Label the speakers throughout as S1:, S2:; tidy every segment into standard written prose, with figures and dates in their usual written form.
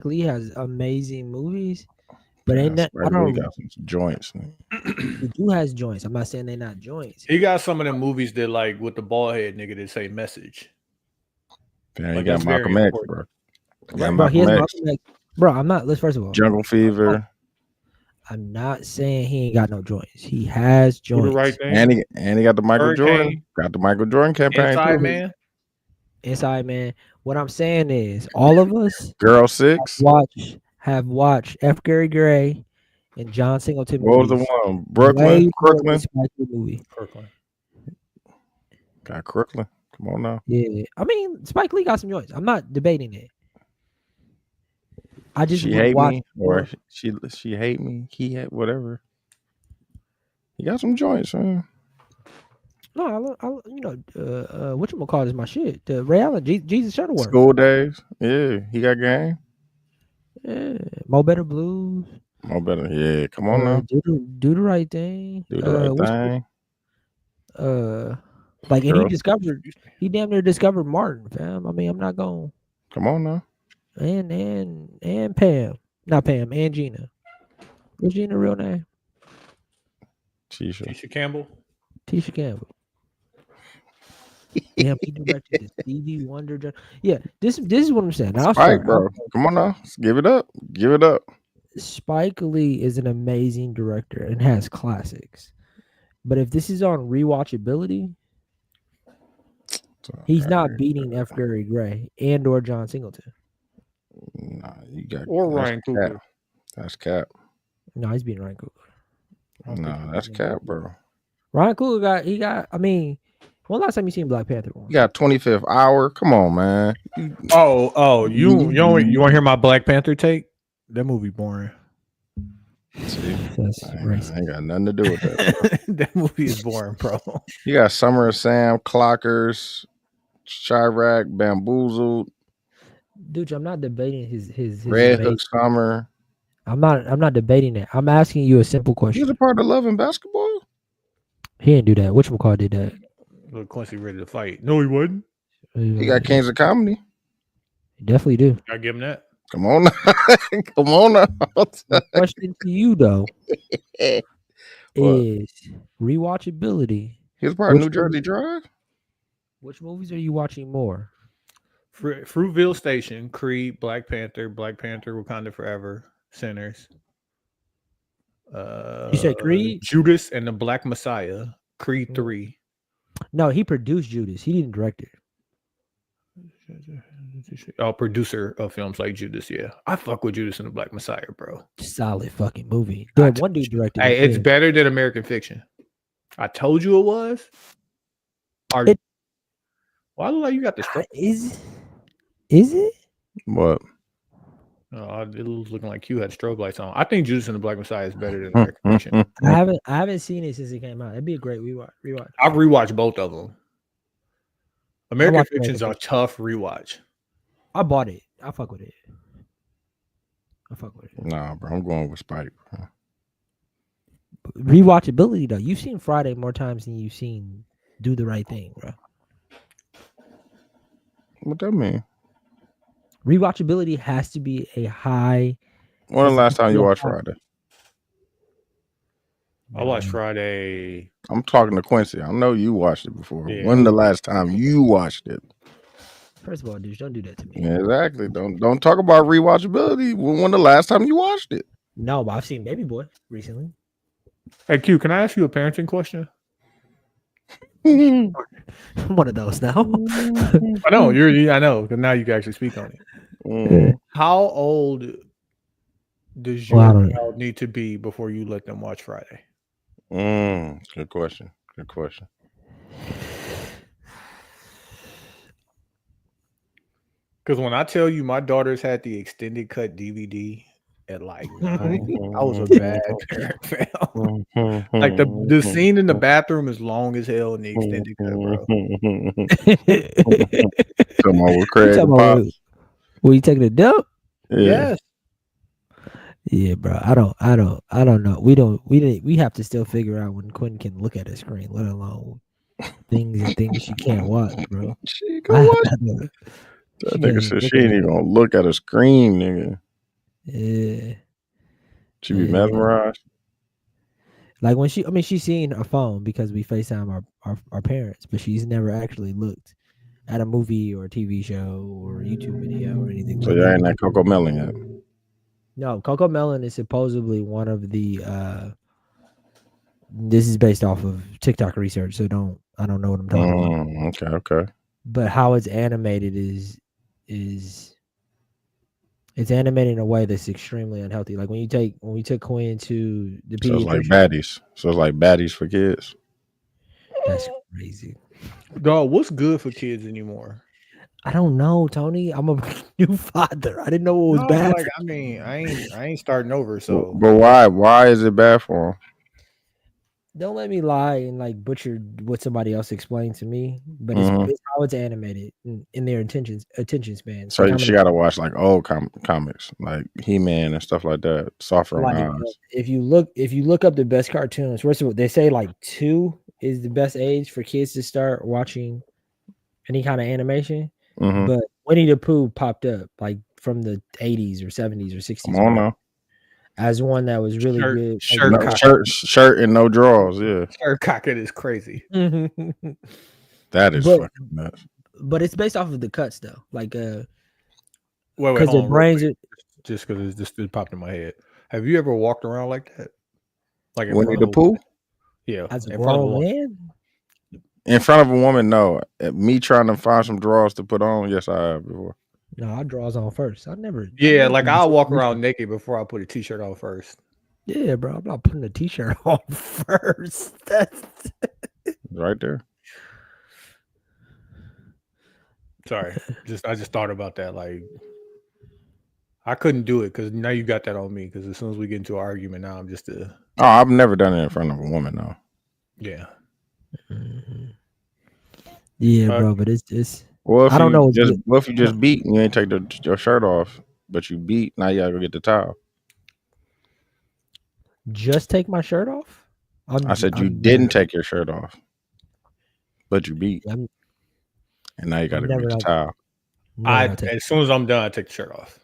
S1: Lee has amazing movies, but
S2: Yeah,
S1: ain't that I
S2: Spike Lee
S1: don't.
S2: got some joints.
S1: He do has joints. I'm not saying they're not joints.
S3: He got some of them movies that like with the bald head nigga that say message.
S2: Damn, he
S3: Like
S2: got
S3: that's very
S2: Malcolm X,
S3: important.
S2: bro.
S3: Right.
S2: Got
S1: Bro, he
S2: Malcolm
S1: has
S2: X,
S1: Malcolm X. Bro, I'm not. Let's first of all,
S2: Jungle Fever,
S1: I'm not saying he ain't got no joints. He has
S3: Do the right
S1: joints.
S3: thing.
S2: and he got the Michael Jordan.
S3: Hurricane.
S2: Got the Michael Jordan campaign
S3: Inside
S2: too.
S3: Man.
S1: Inside Man. What I'm saying is, all of us
S2: Girl 6.
S1: have watched F. Gary Gray and John Singleton
S2: What was the
S1: movies
S2: one? Brooklyn,
S1: way more than
S2: Crooklyn.
S1: Spike Lee movie.
S3: Kirkland.
S2: Got Crooklyn. Come on now.
S1: Yeah, I mean Spike Lee got some joints. I'm not debating it. I just
S2: She
S1: would
S2: hate
S1: watch
S2: me,
S1: more.
S2: or she hate me. He had whatever. He got some joints, man.
S1: No, what you call is my shit. The Ray Allen, Jesus Shuttleworth,
S2: School days. Yeah, he got game.
S1: yeah, Mo Better Blues.
S2: More better. Yeah, come on now.
S1: Do the right thing.
S2: Do the right
S1: What's
S2: thing.
S1: like, and
S2: Girl,
S1: he damn near discovered Martin, fam. I mean, I'm not going
S2: come on now.
S1: and Pam, not Pam, and Gina. What's Gina's real name?
S2: Tisha.
S3: Campbell.
S1: Tisha Campbell. Damn, he directed the Stevie Wonder. Yeah, this is what I'm saying. Now,
S2: Spike, bro. Come on now. Give it up. Give it up.
S1: Spike Lee is an amazing director and has classics. But if this is on rewatchability, he's not beating F. Gary Gray and or John Singleton.
S2: Nah, you got
S3: or Ryan Coogler.
S2: That's cap.
S1: No, he's beating Ryan Coogler.
S2: No, that's cap, bro.
S1: Ryan Coogler got. I mean, when last time you seen Black Panther?
S2: You got 25th Hour. Come on, man.
S3: You want to hear my Black Panther take? That movie boring.
S2: See, I ain't got nothing to do with that.
S3: That movie is boring, bro.
S2: You got Summer of Sam, Clockers, Chirac, Bamboozled.
S1: Dude, I'm not debating his
S2: Red Hook Summer.
S1: I'm not debating it. I'm asking you a simple question.
S2: He was a part of Love and Basketball.
S1: He didn't do that. Whatchamacallit did that?
S3: Look, Quincy ready to fight. No, he wasn't.
S2: He got Kings of Comedy.
S1: He definitely do.
S3: I give him that.
S2: Come on now. Come on now.
S1: My question to you though is rewatchability.
S2: He was part of New Jersey Drive.
S1: Which movies are you watching more?
S3: Fruitvale Station, Creed, Black Panther, Wakanda Forever, Sinners.
S1: You said Creed?
S3: Judas and the Black Messiah, Creed 3.
S1: No, he produced Judas. He didn't direct it.
S3: Oh, producer of films like Judas, yeah. I fuck with Judas and the Black Messiah, bro.
S1: Solid fucking movie. Damn, one dude directed
S3: it. It's
S1: too.
S3: better than American Fiction. I told you it was. Why look like you got the stroke?
S1: Is it?
S2: What?
S3: It was looking like Q had strobe lights on. I think Judas and the Black Messiah is better than American Fiction.
S1: I haven't seen it since it came out. It'd be a great rewatch.
S3: I've rewatched both of them. American Fiction's a tough rewatch.
S1: I bought it. I fuck with it.
S2: Nah, bro. I'm going with Spike.
S1: Rewatchability though. You've seen Friday more times than you've seen Do the Right Thing, bro.
S2: What that mean?
S1: Rewatchability has to be a high.
S2: When the last time you watched Friday?
S3: I watched Friday.
S2: I'm talking to Quincy. I know you watched it before.
S3: Yeah.
S2: When the last time you watched it?
S1: First of all, dude, don't do that to me.
S2: Yeah, exactly. Don't talk about rewatchability. When the last time you watched it?
S1: No, but I've seen Baby Boy recently.
S3: Hey Q, can I ask you a parenting question?
S1: I'm one of those now.
S3: I know I know, because now you can actually speak on it. How old does your child need to be before you let them watch Friday?
S2: Good question.
S3: Because when I tell you my daughters had the extended cut DVD at like 9, I was a bad parent, fam. Like the scene in the bathroom is long as hell in the extended cut, bro.
S2: Come on with Craig.
S1: Were you taking a dump?
S2: Yeah.
S3: Yes.
S1: Yeah, bro. I don't know. We have to still figure out when Quinn can look at a screen, let alone things she can't watch, bro.
S2: She can watch. That nigga said she ain't even gonna look at a screen, nigga.
S1: Yeah.
S2: She be
S1: Yeah.
S2: mesmerized.
S1: Like when she's seen her phone because we FaceTime our parents, but she's never actually looked at a movie or a TV show or a YouTube video or anything
S2: So
S1: like
S2: you
S1: that.
S2: ain't that Coco Melon yet.
S1: No, Coco Melon is supposedly one of the this is based off of TikTok research, so I don't know what I'm talking about.
S2: Okay.
S1: But how it's animated is it's animated in a way that's extremely unhealthy. Like when we took Quinn to the
S2: So it's like
S1: pediatrician.
S2: baddies. So it's like baddies for kids.
S1: That's crazy.
S3: Dog, what's good for kids anymore?
S1: I don't know, Tony. I'm a new father. I didn't know what was bad.
S3: Like, I mean, I ain't starting over. So,
S2: But why? Why is it bad for them?
S1: Don't let me lie and like butcher what somebody else explained to me, but it's how it's animated in their attention span.
S2: So she got to watch like old comics, like He-Man and stuff like that. Softer on eyes.
S1: If you look up the best cartoons, first of all, they say like 2 is the best age for kids to start watching any kind of animation. But Winnie the Pooh popped up like from the 80s or 70s or 60s.
S2: Come on now.
S1: As one that was really good.
S2: Shirt and no drawers, yeah.
S3: Shirt cocking is crazy.
S2: That is fucking nuts.
S1: But it's based off of the cuts though. Like
S3: wait,
S1: because the brains are
S3: just because it popped in my head. Have you ever walked around like that? Like
S2: Winnie the Pooh?
S3: Yeah.
S1: As a grown man?
S2: In front of a woman, no. Me trying to find some drawers to put on, yes, I have before.
S1: No, I draws on first.
S3: I'll walk around naked before I put a t-shirt on first.
S1: Yeah, bro. I'm not putting a t-shirt on first. That's
S2: right there.
S3: Sorry. I just thought about that. Like I couldn't do it because now you got that on me. Because as soon as we get into an argument, now I'm just
S2: I've never done it in front of a woman though.
S3: Yeah.
S1: Yeah, bro. But it's.
S2: Well, if
S1: I don't know.
S2: What if you just beat and you ain't take your shirt off, but you beat? Now you gotta go get the towel.
S1: Just take my shirt off?
S2: I said you didn't take your shirt off, but you beat, and now you gotta go get the towel.
S3: As soon as I'm done, I take the shirt off.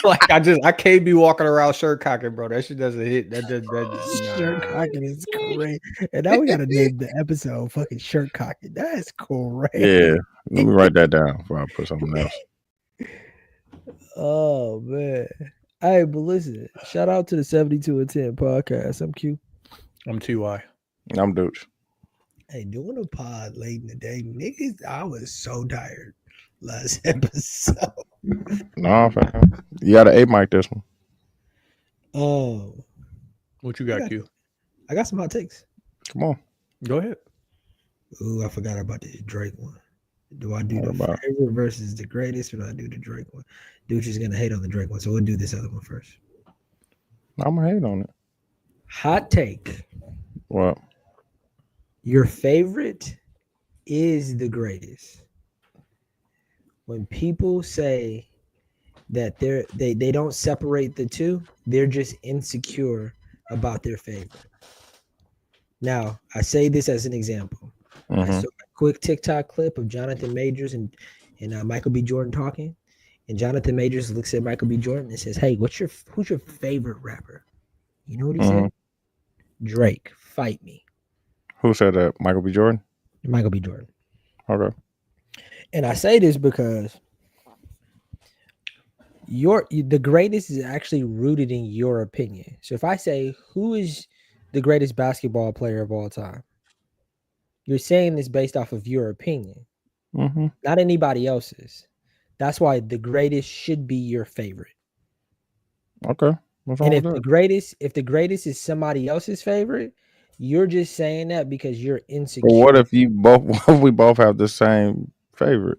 S3: Like I can't be walking around shirt cocking, bro. That shit doesn't hit. That
S1: shirt cocking is great. And now we gotta name the episode "Fucking Shirt Cocking." That's great.
S2: Yeah, let me write that down before I put something else.
S1: Oh man. Hey, but listen, shout out to the 72 and 10 podcast. I'm Q.
S3: I'm TY.
S2: I'm Dooch.
S1: Hey, doing a pod late in the day, niggas, I was so tired last episode.
S2: No, fam. You got to 8 mic this one.
S1: Oh.
S3: What you got, Q?
S1: I got some hot takes.
S2: Come on.
S3: Go ahead.
S1: Ooh, I forgot about the Drake one. Do I do the favorite versus the greatest, or do I do the Drake one? Dude is gonna hate on the Drake one, so we'll do this other one first.
S2: I'm gonna hate on it.
S1: Hot take.
S2: What?
S1: Your favorite is the greatest. When people say that they don't separate the two, they're just insecure about their favorite. Now, I say this as an example. I saw a quick TikTok clip of Jonathan Majors and Michael B. Jordan talking. And Jonathan Majors looks at Michael B. Jordan and says, "Hey, who's your favorite rapper?" You know what he said? Drake. Fight me.
S2: Who said that? Michael B. Jordan?
S1: Michael B. Jordan.
S2: Okay.
S1: And I say this because the greatest is actually rooted in your opinion. So if I say, who is the greatest basketball player of all time? You're saying this based off of your opinion, not anybody else's. That's why the greatest should be your favorite.
S2: Okay.
S1: And if the greatest is somebody else's favorite, you're just saying that because you're insecure.
S2: But what if we both have the same favorite?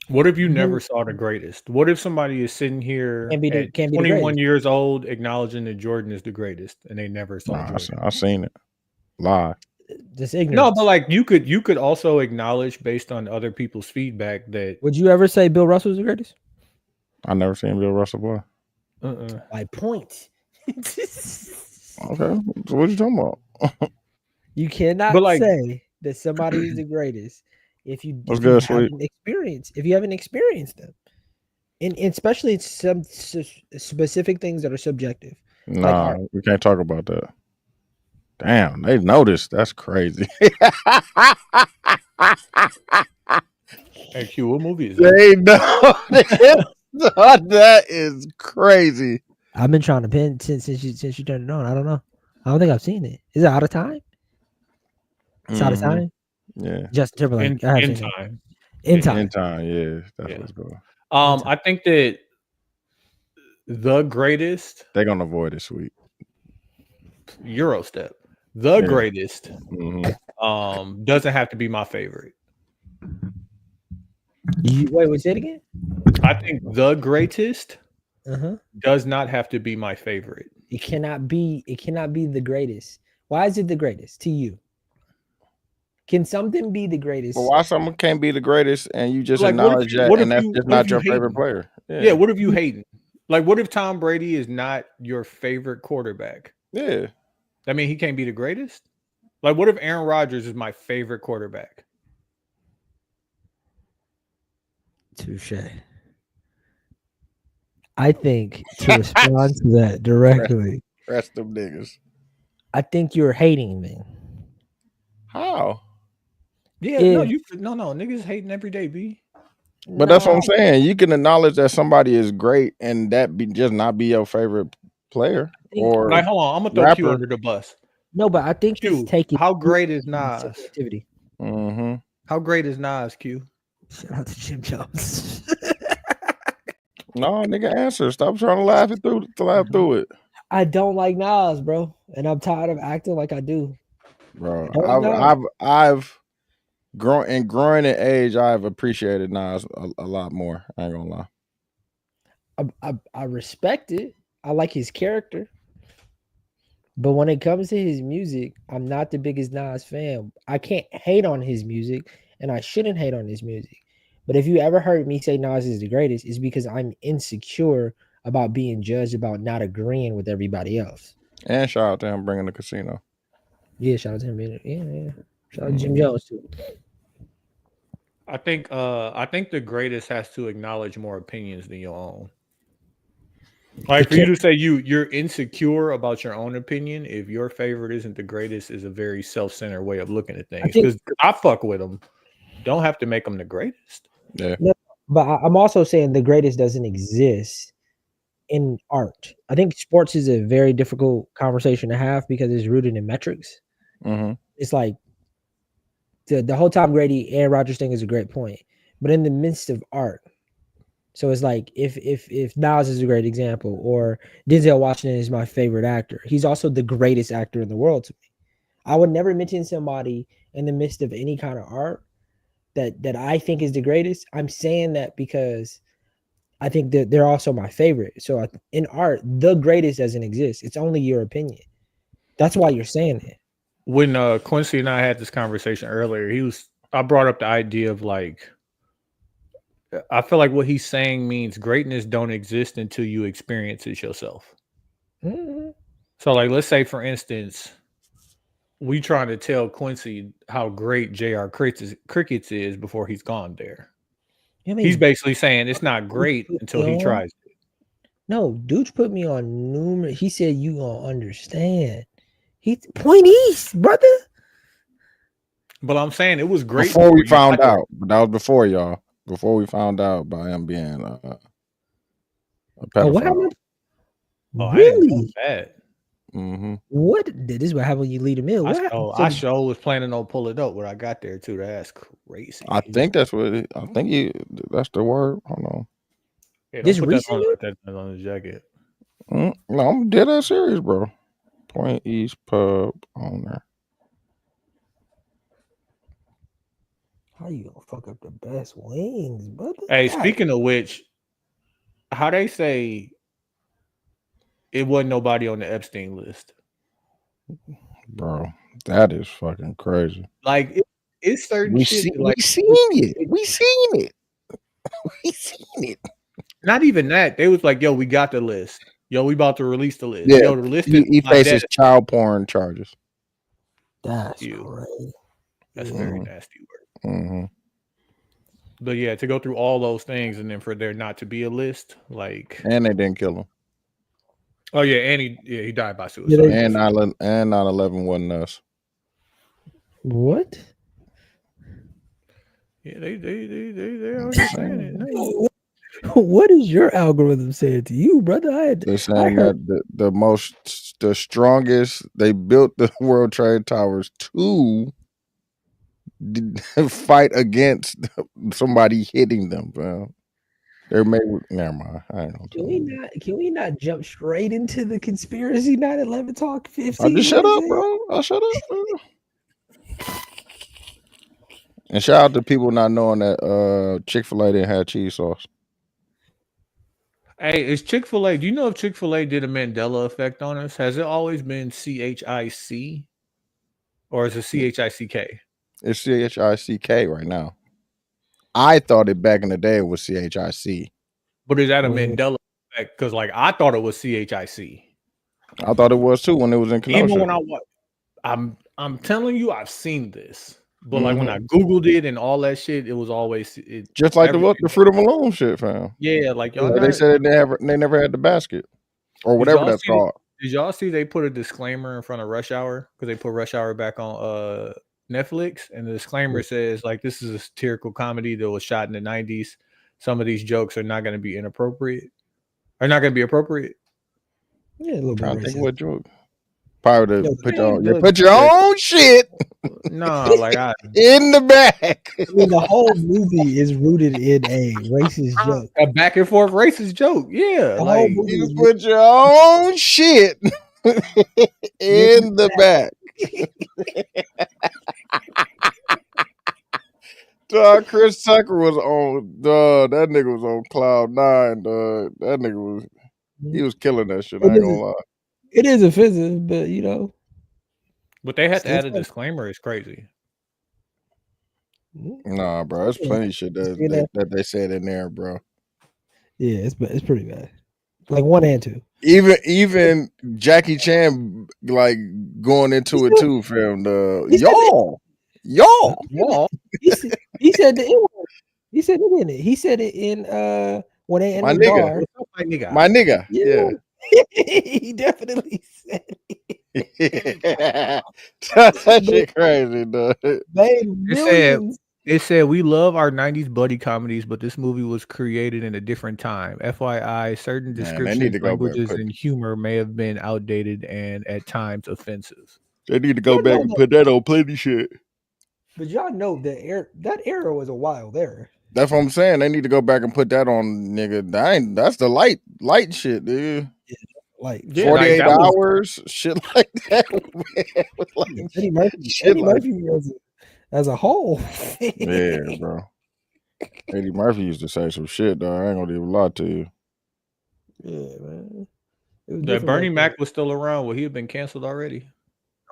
S3: What if you never saw the greatest? What if somebody is sitting here at 21 years old acknowledging that Jordan is the greatest and they never saw Jordan?
S2: I've seen it live.
S1: Just ignorance.
S3: No, but like you could also acknowledge based on other people's feedback that.
S1: Would you ever say Bill Russell's the greatest?
S2: I never seen Bill Russell play.
S1: My point.
S2: Okay, so what you talking about?
S1: You cannot say that somebody is the greatest if you haven't experienced them. and especially some specific things that are subjective.
S2: Nah, we can't talk about that. Damn, they noticed. That's crazy.
S3: Hey, Q, what movie is that?
S2: They know. That is crazy.
S1: I've been trying to pin since you turned it on. I don't know. I don't think I've seen it. Is it Out of Time? It's Out of Time.
S2: Yeah,
S1: Justin Timberlake.
S3: In Time.
S1: In Time.
S2: In Time. Yeah, that's what's going.
S3: I think that the greatest.
S2: They're gonna avoid it, sweet.
S3: Eurostep. The greatest.
S2: Mm-hmm.
S3: Doesn't have to be my favorite.
S1: Wait, say it again.
S3: I think the greatest does not have to be my favorite.
S1: It cannot be the greatest. Why is it the greatest to you? Can something be the greatest?
S2: Well, why someone can't be the greatest and you just acknowledge that and that's just not your favorite player?
S3: Yeah, what if you hating? Like, what if Tom Brady is not your favorite quarterback?
S2: Yeah.
S3: I mean, he can't be the greatest? Like, what if Aaron Rodgers is my favorite quarterback?
S1: Touche. I think to respond to that directly.
S2: Rest them niggas.
S1: I think you're hating me.
S2: How?
S3: Yeah, no, niggas hating every day, B.
S2: But that's what I'm saying. You can acknowledge that somebody is great and that just not be your favorite player. Or
S3: like, hold on, I'm gonna throw Q under the bus.
S1: No, but I think
S3: Q,
S1: taking
S3: how great is Nas?
S2: Mm-hmm.
S3: How great is Nas, Q?
S1: Shout out to Jim Jones.
S2: No, nigga, answer. Stop trying to laugh through it.
S1: I don't like Nas, bro, and I'm tired of acting like I do.
S2: Bro, I've growing in age. I've appreciated Nas a lot more. I ain't gonna
S1: lie. I respect it. I like his character, but when it comes to his music, I'm not the biggest Nas fan. I can't hate on his music, and I shouldn't hate on his music. But if you ever heard me say Nas is the greatest, it's because I'm insecure about being judged about not agreeing with everybody else.
S2: And shout out to him bringing the casino.
S1: Yeah, shout out to him. Yeah. Shout out to Jim Jones too.
S3: I think the greatest has to acknowledge more opinions than your own. Like for you to say you're insecure about your own opinion, if your favorite isn't the greatest, is a very self-centered way of looking at things. Because I fuck with them, don't have to make them the greatest.
S2: Yeah,
S1: no, but I'm also saying the greatest doesn't exist in art. I think sports is a very difficult conversation to have because it's rooted in metrics.
S2: Mm-hmm.
S1: It's like the whole Tom Brady, Aaron Rodgers thing is a great point, but in the midst of art. So it's like if Nas is a great example, or Denzel Washington is my favorite actor, he's also the greatest actor in the world to me. I would never mention somebody in the midst of any kind of art that I think is the greatest. I'm saying that because I think that they're also my favorite. So in art, the greatest doesn't exist. It's only your opinion. That's why you're saying it.
S3: When Quincy and I had this conversation earlier, I brought up the idea of like, I feel like what he's saying means greatness don't exist until you experience it yourself.
S1: Mm-hmm. So
S3: like, let's say for instance, we trying to tell Quincy how great J.R. Crickets is before he's gone there. I mean, he's basically saying it's not great until he tries it.
S1: No, Dooch put me on numerous. He said you gonna understand. He Point East, brother.
S3: But I'm saying it was great
S2: before we found out. But that was before y'all. Before we found out by him being a pedophile.
S1: Really?
S2: Mm-hmm.
S1: What? This is what happened when you lead a mill.
S3: I sure was planning on pulling up when I got there too. That's crazy.
S2: I think that's what. That's the word. Hold on.
S3: Yeah, this recently? Put that on the jacket.
S2: No, I'm dead ass serious, bro. Point East Pub owner.
S1: How you gonna fuck up the best wings, brother?
S3: Hey, speaking of which, how they say it wasn't nobody on the Epstein list,
S2: bro? That is fucking crazy.
S3: Like it's certain shit.
S2: We seen it. We seen it.
S3: Not even that. They was like, "Yo, we got the list. Yo, we about to release the list.
S2: Yeah,
S3: yo, the list
S2: he faces child porn charges.
S1: That's crazy.
S3: That's very nasty work.
S2: Mm-hmm.
S3: But yeah, to go through all those things and then for there not to be a list, like,
S2: and they didn't kill him.
S3: oh yeah, and he died by suicide.
S1: Yeah,
S2: And 9/11 wasn't us.
S1: What?
S3: Yeah, they are just saying it. No.
S1: What is your algorithm saying to you, brother?
S2: They're saying that the strongest, they built the World Trade Towers to fight against somebody hitting them, bro. They're made with, never mind. I don't know.
S1: Can we not jump straight into the conspiracy 9/11 talk? 15.
S2: I just shut up, bro. I'll shut up, bro. And shout out to people not knowing that Chick-fil-A didn't have cheese sauce.
S3: Hey, is Chick-fil-A? Do you know if Chick-fil-A did a Mandela effect on us? Has it always been CHIC, or is it CHICK?
S2: It's CHICK right now. I thought it back in the day it was CHIC.
S3: But is that a Mandela effect? Because like I thought it was CHIC.
S2: I thought it was too when it was in Kenosha.
S3: Even when I'm telling you, I've seen this. But like when I Googled it and all that shit, it was always
S2: just like the Fruit of Malone shit, fam.
S3: Yeah, like y'all.
S2: They said they never had the basket or whatever that's called.
S3: Did y'all see they put a disclaimer in front of Rush Hour because they put Rush Hour back on Netflix, and the disclaimer says like this is a satirical comedy that was shot in the 90s. Some of these jokes are not going to be inappropriate. Are not going to be appropriate.
S1: Yeah, a little bit.
S2: I think what joke. Probably to put your own shit.
S3: No, like
S2: in the back.
S1: I mean, the whole movie is rooted in a racist joke,
S3: a back and forth racist joke. Yeah, like
S2: you put your own shit in the back. Dog, Chris Tucker was on. Dog, that nigga was on cloud 9. Dog, that nigga was killing that shit. I ain't gonna lie.
S1: It is offensive, but you know.
S3: But they had to add a disclaimer. It's crazy.
S2: Nah, bro, there's plenty of shit that they said in there, bro. Yeah,
S1: it's pretty bad. Like 1 and 2.
S2: Even Jackie Chan like going into it too, fam. Y'all.
S1: He said the N word. He said it in it. He said it in when they entered the bar.
S2: My nigga. Yeah.
S1: He definitely said it.
S2: That shit crazy, dude.
S3: It said we love our 90s buddy comedies, but this movie was created in a different time. FYI, certain descriptions, languages, and humor may have been outdated and at times offensive.
S2: They need to go back and put that on plenty shit.
S1: But y'all know that era was a wild era.
S2: That's what I'm saying. They need to go back and put that on, nigga. That's the light shit, dude.
S1: Yeah, like
S2: 48 hours, shit like that.
S1: Like, Eddie Murphy was as a whole.
S2: Yeah, bro. Eddie Murphy used to say some shit, though. I ain't gonna even lie to you.
S1: Yeah, man.
S3: That Bernie Mac was still around. Well, he had been canceled already.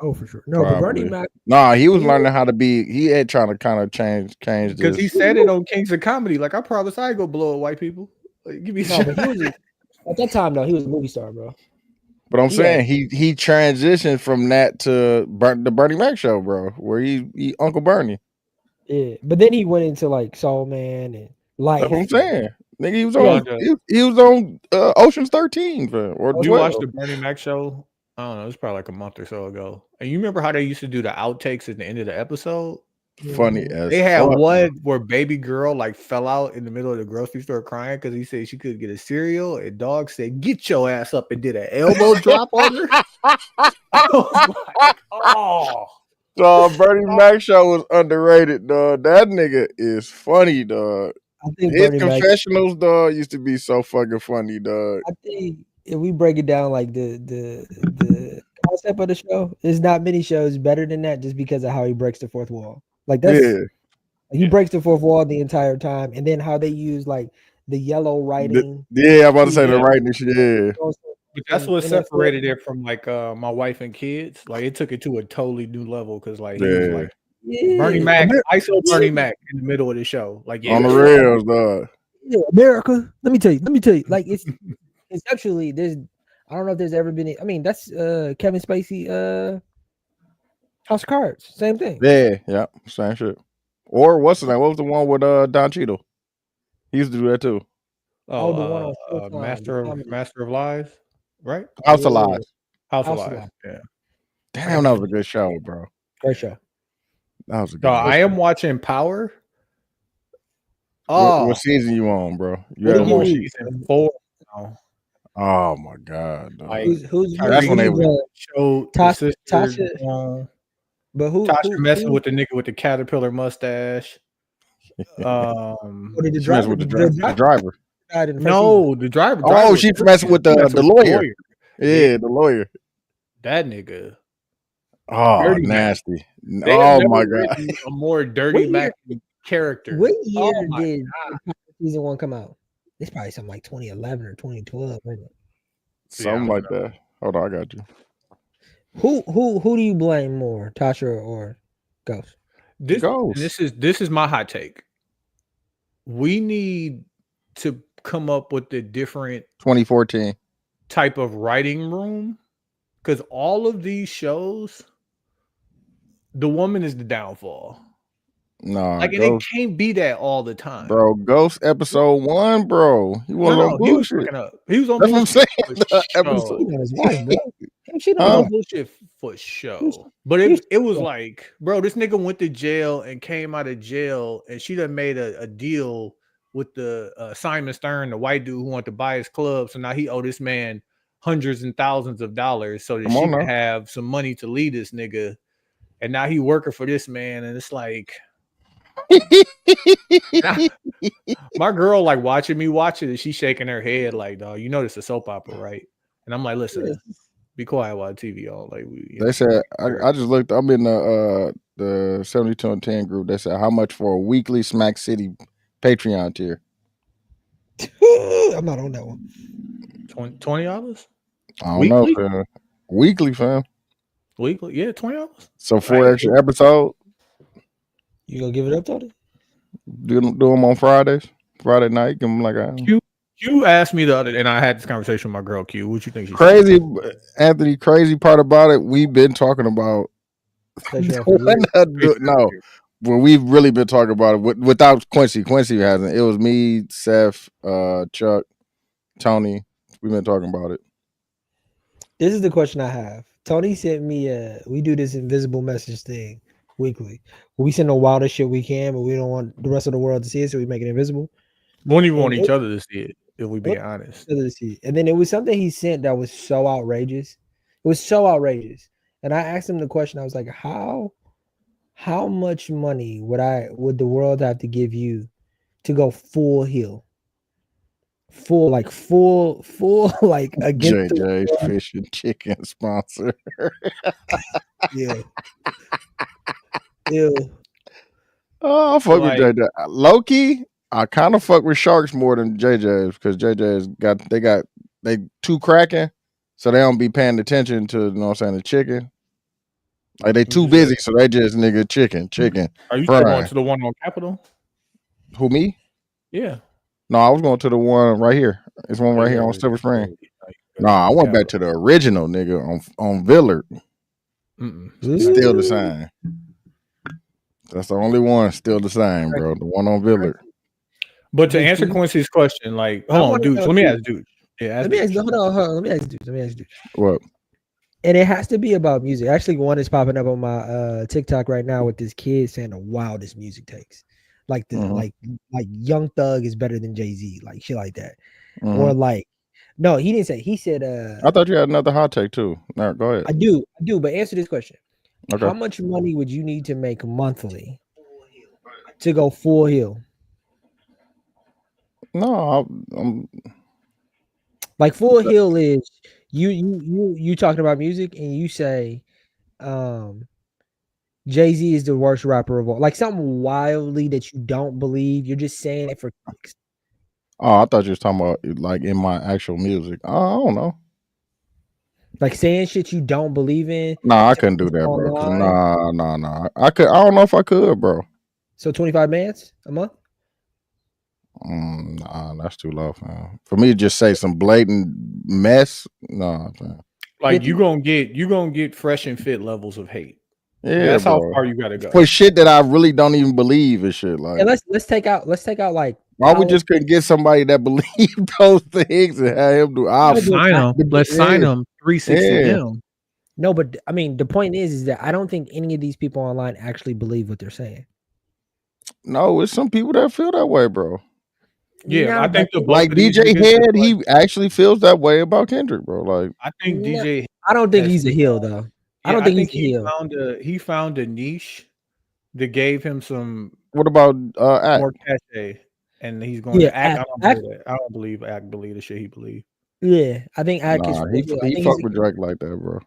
S1: Oh, for sure. No, but Bernie Mac.
S2: Nah, he was learning how to be. He had trying to kind of change this.
S3: Because he said it on Kings of Comedy. Like, I promise I ain't gonna blow up white people. Like, give me
S1: at that time, though, he was a movie star, bro.
S2: But I'm saying he transitioned from that to the Bernie Mac show, bro, where he Uncle Bernie.
S1: Yeah, but then he went into like Soul Man and Life.
S2: That's what I'm saying. Nigga, he was on Ocean's 13, bro. Or
S3: did you watch the Bernie Mac show? I don't know. It was probably like a month or so ago. And you remember how they used to do the outtakes at the end of the episode?
S2: Funny as
S3: they had one where baby girl like fell out in the middle of the grocery store crying because he said she couldn't get a cereal, and dog said, "Get your ass up," and did an elbow drop on her.
S2: Dog, Bernie Mac show was underrated, dog. That nigga is funny, dog.
S1: I think
S2: his confessionals, dog, used to be so fucking funny, dog.
S1: I think if we break it down like the concept of the show, there's not many shows better than that just because of how he breaks the fourth wall. Like that's he breaks the fourth wall the entire time, and then how they use like the yellow writing.
S2: I'm about to say the writing shit. Yeah.
S3: But that's what separated it from like my wife and kids. Like it took it to a totally new level because like he was like Bernie Mac, ISO Bernie Mac in the middle of the show. Like
S2: on the rails, dog.
S1: Yeah, America. Let me tell you. Like it's actually there's. I don't know if there's ever been. I mean, that's Kevin Spacey. House of Cards, same thing.
S2: Yeah, same shit. Or what's the name? What was the one with Don Cheadle? He used to do that too.
S1: Oh, the one on Showtime,
S3: Master
S1: the
S3: of
S1: comedy.
S3: Lies, right?
S2: House of
S1: Yeah.
S2: Lies.
S3: House of
S1: House of
S3: Lies.
S1: Lies.
S3: Yeah.
S2: Damn, that was a good show, bro.
S1: Great show.
S2: That was a good.
S3: So I am watching Power.
S2: What season you on, bro? You
S1: What
S2: had
S1: do you
S3: I'm on
S1: need?
S3: season 4 now.
S2: Oh my god, dog.
S3: Like,
S1: Who's
S2: That's when they
S1: who's,
S2: were-
S3: showed the
S1: Tasha,
S3: sister
S1: Tasha, but who
S3: messing with the nigga with the caterpillar mustache.
S1: What did the
S2: She messed
S1: driver?
S2: with the
S1: The
S2: driver.
S1: died in the first season.
S3: No, the driver.
S2: Oh,
S3: was
S2: she
S3: good.
S2: messing with
S3: She
S2: the
S3: messed with
S2: lawyer. Yeah, the lawyer.
S3: That nigga.
S2: Oh,
S3: Dirty
S2: nasty.
S3: They have
S2: Oh
S3: never
S2: my god.
S3: written a more dirty Mac character.
S1: What year
S3: Oh my
S1: did season 1 come out? It's probably something like 2011 or 2012. Isn't it?
S2: Something like that. Hold on, I got you.
S1: Who do you blame more, Tasha or Ghost?
S3: This is my hot take. We need to come up with a different
S2: 2014
S3: type of writing room, because all of these shows, the woman is the downfall.
S2: No,
S3: Like, and it can't be that all the time,
S2: bro. Ghost episode 1, bro. He was on bullshit.
S3: He was fucking up. He was on
S2: That's
S3: bullshit.
S2: what I'm saying.
S3: Episode.
S1: He his wife, bro.
S3: He was on bullshit for show. But it was like, bro, this nigga went to jail and came out of jail, and she done made a deal with the Simon Stern, the white dude who wanted to buy his club. So now he owed this man hundreds and thousands of dollars so that she could have some money to lead this nigga. And now he working for this man, and it's like, my girl like watching me watch it, and she's shaking her head like, dog, you know this is a soap opera, right? And I'm like, listen, be quiet while the TV on. Like,
S2: they said, I just looked. I'm in the 72 and 10 group. They said how much for a weekly Smack City Patreon tier.
S1: I'm not on that one.
S3: $20.
S2: I don't know, fam. Weekly, fam.
S3: Weekly, yeah, $20.
S2: So 4 extra episodes.
S1: You gonna give it up, Tony?
S2: Do them on Fridays, Friday night. Give them like a.
S3: Q asked me the other, and I had this conversation with my girl Q. What you think?
S2: Crazy, Anthony. Crazy part about it, we've been talking about. No, well, we've really been talking about it without Quincy. Quincy hasn't. It was me, Seth, Chuck, Tony. We've been talking about it.
S1: This is the question I have. Tony sent me we do this invisible message thing weekly. We send the wildest shit we can, but we don't want the rest of the world to see it, so we make it invisible.
S3: We don't even want each other to see it, if we be honest.
S1: And then it was something he sent that was so outrageous. It was so outrageous. And I asked him the question, I was like, how much money would the world have to give you to go full heel? Full like against
S2: JJ's Fish and Chicken sponsor.
S1: Yeah. Ew.
S2: Oh, I fuck with JJ. Low-key, I kind of fuck with Sharks more than JJ's because JJ's they too cracking, so they don't be paying attention to, you know what I'm saying, the chicken. Like they too busy, so they just nigga chicken.
S3: Are you going to the one on Capitol?
S2: Who, me?
S3: Yeah.
S2: No, I was going to the one right here. It's one right here on Silver Spring. No, I went back to the original nigga on Villard. It's still the same. That's the only one still the same, bro. The one on Villard.
S3: But to answer Quincy's question, like, hold on, dude. Let me ask dude. Yeah,
S1: let me ask dude.
S2: What?
S1: And it has to be about music. Actually, one is popping up on my TikTok right now with this kid saying the wildest music takes. Like the like Young Thug is better than Jay-Z, like shit like that. Or like, no, he didn't say. He said
S2: I thought you had another hot take too. No, go ahead.
S1: I do, but answer this question.
S2: Okay.
S1: How much money would you need to make monthly to go full heel?
S2: No, I'm
S1: like full heel is you talking about music and you say Jay-Z is the worst rapper of all, like something wildly that you don't believe. You're just saying it for clicks.
S2: Oh, I thought you was talking about like in my actual music. I don't know.
S1: Like saying shit you don't believe in.
S2: Nah, I couldn't do that, bro. Nah. I don't know if I could, bro.
S1: So 25 bands a month?
S2: Nah, that's too low, man. For me to just say some blatant mess, nah, man.
S3: Like you gonna get Fresh and Fit levels of hate.
S2: Yeah,
S3: That's how
S2: bro.
S3: far you gotta go.
S2: For shit that I really don't even believe and shit. Like,
S1: And let's take out like
S2: why we just couldn't get somebody that believed those things and have him do?
S3: Let's sign him. Let's sign him 360
S2: Yeah.
S3: M.
S1: No, but I mean, the point is that I don't think any of these people online actually believe what they're saying.
S2: No, it's some people that feel that way, bro.
S3: Yeah,
S1: Nah,
S3: I think the
S1: but-
S3: both
S2: Like
S3: of these
S2: DJ
S3: niggas
S2: Head,
S3: is
S2: he
S3: like-
S2: actually feels that way about Kendrick, bro. Like,
S3: I think
S1: Nah,
S3: DJ.
S1: I don't think
S3: has-
S1: he's a heel though. I
S3: Yeah,
S1: don't think he's a heel.
S3: he found a niche that gave him some
S2: what about Act?
S3: more cachet, and he's going
S1: Yeah,
S3: to act.
S1: Act-
S3: I don't believe Act believe the shit he believe.
S1: Yeah, I think Ack is.
S2: Nah,
S1: I think
S2: he
S1: he's
S2: fuck
S1: a-
S2: with Drake like that, bro.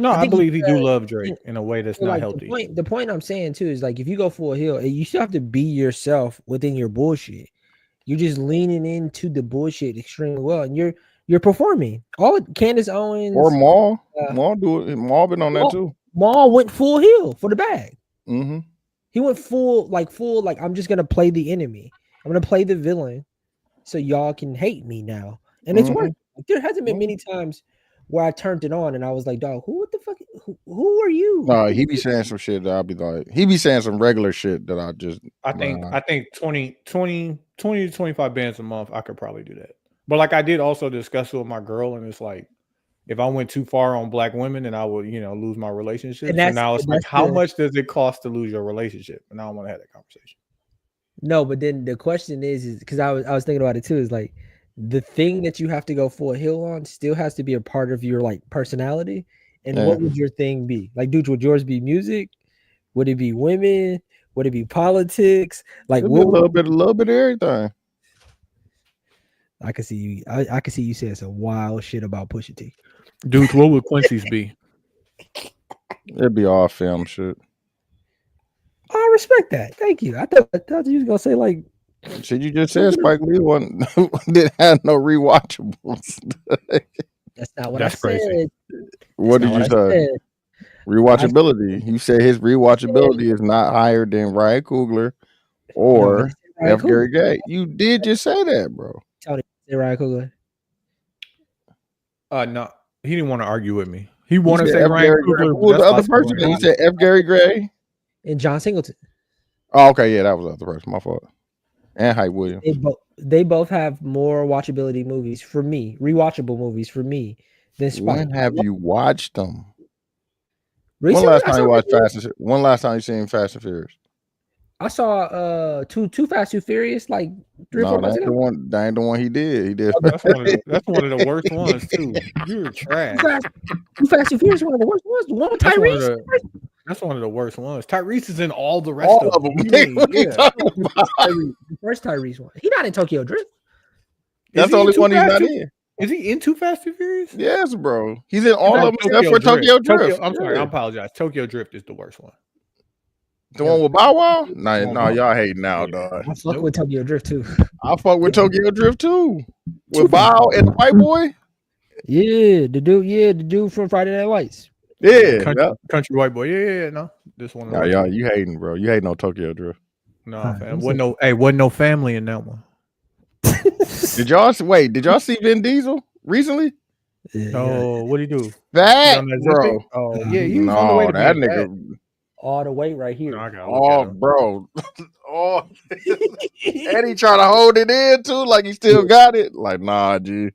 S3: No,
S1: I
S3: I,
S1: think
S3: believe he
S1: he
S3: do
S1: said-
S3: love Drake in a way that's
S1: So,
S3: not
S1: like,
S3: healthy.
S1: The point I'm saying too is like if you go full heel, you still have to be yourself within your bullshit. You're just leaning into the bullshit extremely well, and you're performing. All Candace Owens
S2: Or Maul.
S1: Uh,
S2: Maul do it. Maul been on that
S1: Maul-
S2: too.
S1: Maul went full heel for the bag.
S2: Mm-hmm.
S1: He went full like I'm just gonna play the enemy. I'm gonna play the villain, so y'all can hate me now, and it's
S2: Mhm.
S1: working. Like, there hasn't been many times where I turned it on and I was like, "Dog, what the fuck? Who are you?"
S2: No, he be saying some shit that I'll be like, he be saying some regular shit that I just.
S3: I think
S2: nah.
S3: I think 20 to 25 bands a month, I could probably do that. But like I did also discuss it with my girl, and it's like if I went too far on black women, then I would, lose my relationship.
S1: And
S3: So
S1: that's-
S3: now it's like,
S1: that's
S3: how
S1: the-
S3: much does it cost to lose your relationship? And I don't want to have that conversation.
S1: No, but then the question is because I was thinking about it too. Is like the thing that you have to go full heel on still has to be a part of your like personality. And
S2: Yeah.
S1: what would your thing be? Like, dude, would yours be music? Would it be women? Would it be politics? Like,
S2: It'll be
S1: what?
S2: a little bit of everything.
S1: I could see you. I could see you saying some wild shit about Pusha T.
S3: Dude, what would Quincy's be?
S2: It'd be all film shit.
S1: I respect that. Thank you. I thought you was gonna say like
S2: Shit, you just said Spike Lee didn't have no rewatchables.
S1: that's not what
S3: That's
S1: I
S3: crazy.
S1: said.
S2: What
S1: That's
S2: did
S1: not
S2: you
S1: I
S2: say?
S1: said.
S2: Rewatchability. You said his rewatchability is not higher than Ryan Coogler or
S1: Ryan
S2: F. Gary Gay. You did just say that, bro.
S1: Say Ryan Coogler.
S3: No, he didn't want to argue with me. He wanted to
S2: said
S3: say
S2: F.
S3: Ryan
S2: Gary Gray.
S3: Coogler.
S2: Who was the other person? You said F. Gary Gray.
S1: And John Singleton.
S2: Oh, okay, yeah, that was the other person. My fault. And Hype Williams.
S1: They both have more watchability movies for me, rewatchable movies for me than Spike.
S2: When have you watched them?
S1: Recently,
S2: When last time you watched When last time you seen Fast and Furious?
S1: I saw Too Fast, Too Furious like 3 or 4
S2: No, that
S1: months
S2: ain't
S1: ago.
S2: the one. That ain't the one he did. He did.
S3: That's one of the worst ones too. You're trash.
S1: Too Fast, Too Furious, one of the worst ones. The one with
S3: That's one of
S1: Tyrese.
S3: That's one of the worst ones. Tyrese is in all the rest
S2: All
S3: of
S2: of
S3: them.
S2: them.
S3: What do you mean?
S2: What are you
S3: Yeah.
S2: talking about?
S1: The first Tyrese one. He not in Tokyo Drift.
S2: That's
S3: Is
S2: the
S3: he
S2: only
S3: in
S2: one
S3: Too
S2: he's
S3: Fast
S2: not
S3: Too-
S2: in.
S3: Is he in Too Fast Too Furious?
S2: Yes, bro. He's in all
S3: No,
S2: of them except for Tokyo Drift.
S3: I'm sorry, I
S2: Yeah.
S3: apologize. Tokyo Drift is the worst one.
S2: The one with Bow Wow? Nah,
S3: No,
S2: no,
S3: no.
S2: y'all hating now,
S3: Yeah.
S2: dog.
S1: I fuck with Tokyo Drift too.
S2: I fuck with Tokyo Drift too.
S1: Two
S2: With Bow and the white boy?
S1: Yeah, the dude from Friday Night Lights.
S2: Yeah.
S3: Country white boy. Yeah. No, this one.
S2: Nah, y'all, you hating, bro. You hating on Tokyo Drift.
S3: No,
S1: Alright,
S3: fam.
S1: I'm
S3: Wasn't no family in that one.
S2: Did y'all see Vin Diesel recently?
S1: Yeah,
S3: Oh, what'd he do?
S2: That,
S3: On that
S2: bro.
S3: Zippy? Oh, yeah, he was on the way
S2: No,
S3: to
S2: that
S3: being
S2: nigga.
S1: all the way right here.
S3: No, I gotta look at
S2: Oh,
S3: him.
S2: bro. Oh, and he trying to hold it in too, like he still got it. Like, nah, G.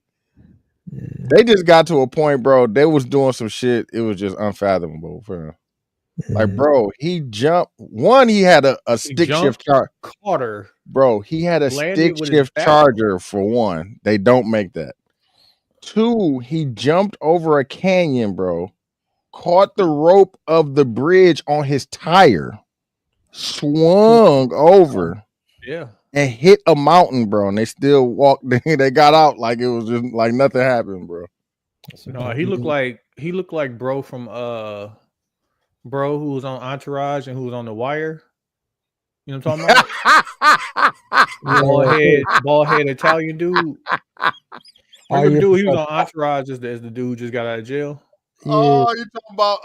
S2: They just got to a point, bro. They was doing some shit. It was just unfathomable for him. Like, bro, he jumped. One, he had a stick shift charger.
S3: Carter.
S2: Bro, he had a
S3: Landed
S2: stick
S3: with his
S2: shift
S3: back.
S2: charger for one. They don't make that. Two, he jumped over a canyon, bro. Caught the rope of the bridge on his tire. Swung over
S3: Yeah.
S2: and hit a mountain, bro. And they still walked. They got out like it was just like nothing happened, bro.
S3: No, he looked like bro from bro who was on Entourage and who was on The Wire. You know what I'm talking about? bald head Italian dude. Remember the dude he was on Entourage as the dude who just got out of jail?
S2: Oh, you talking about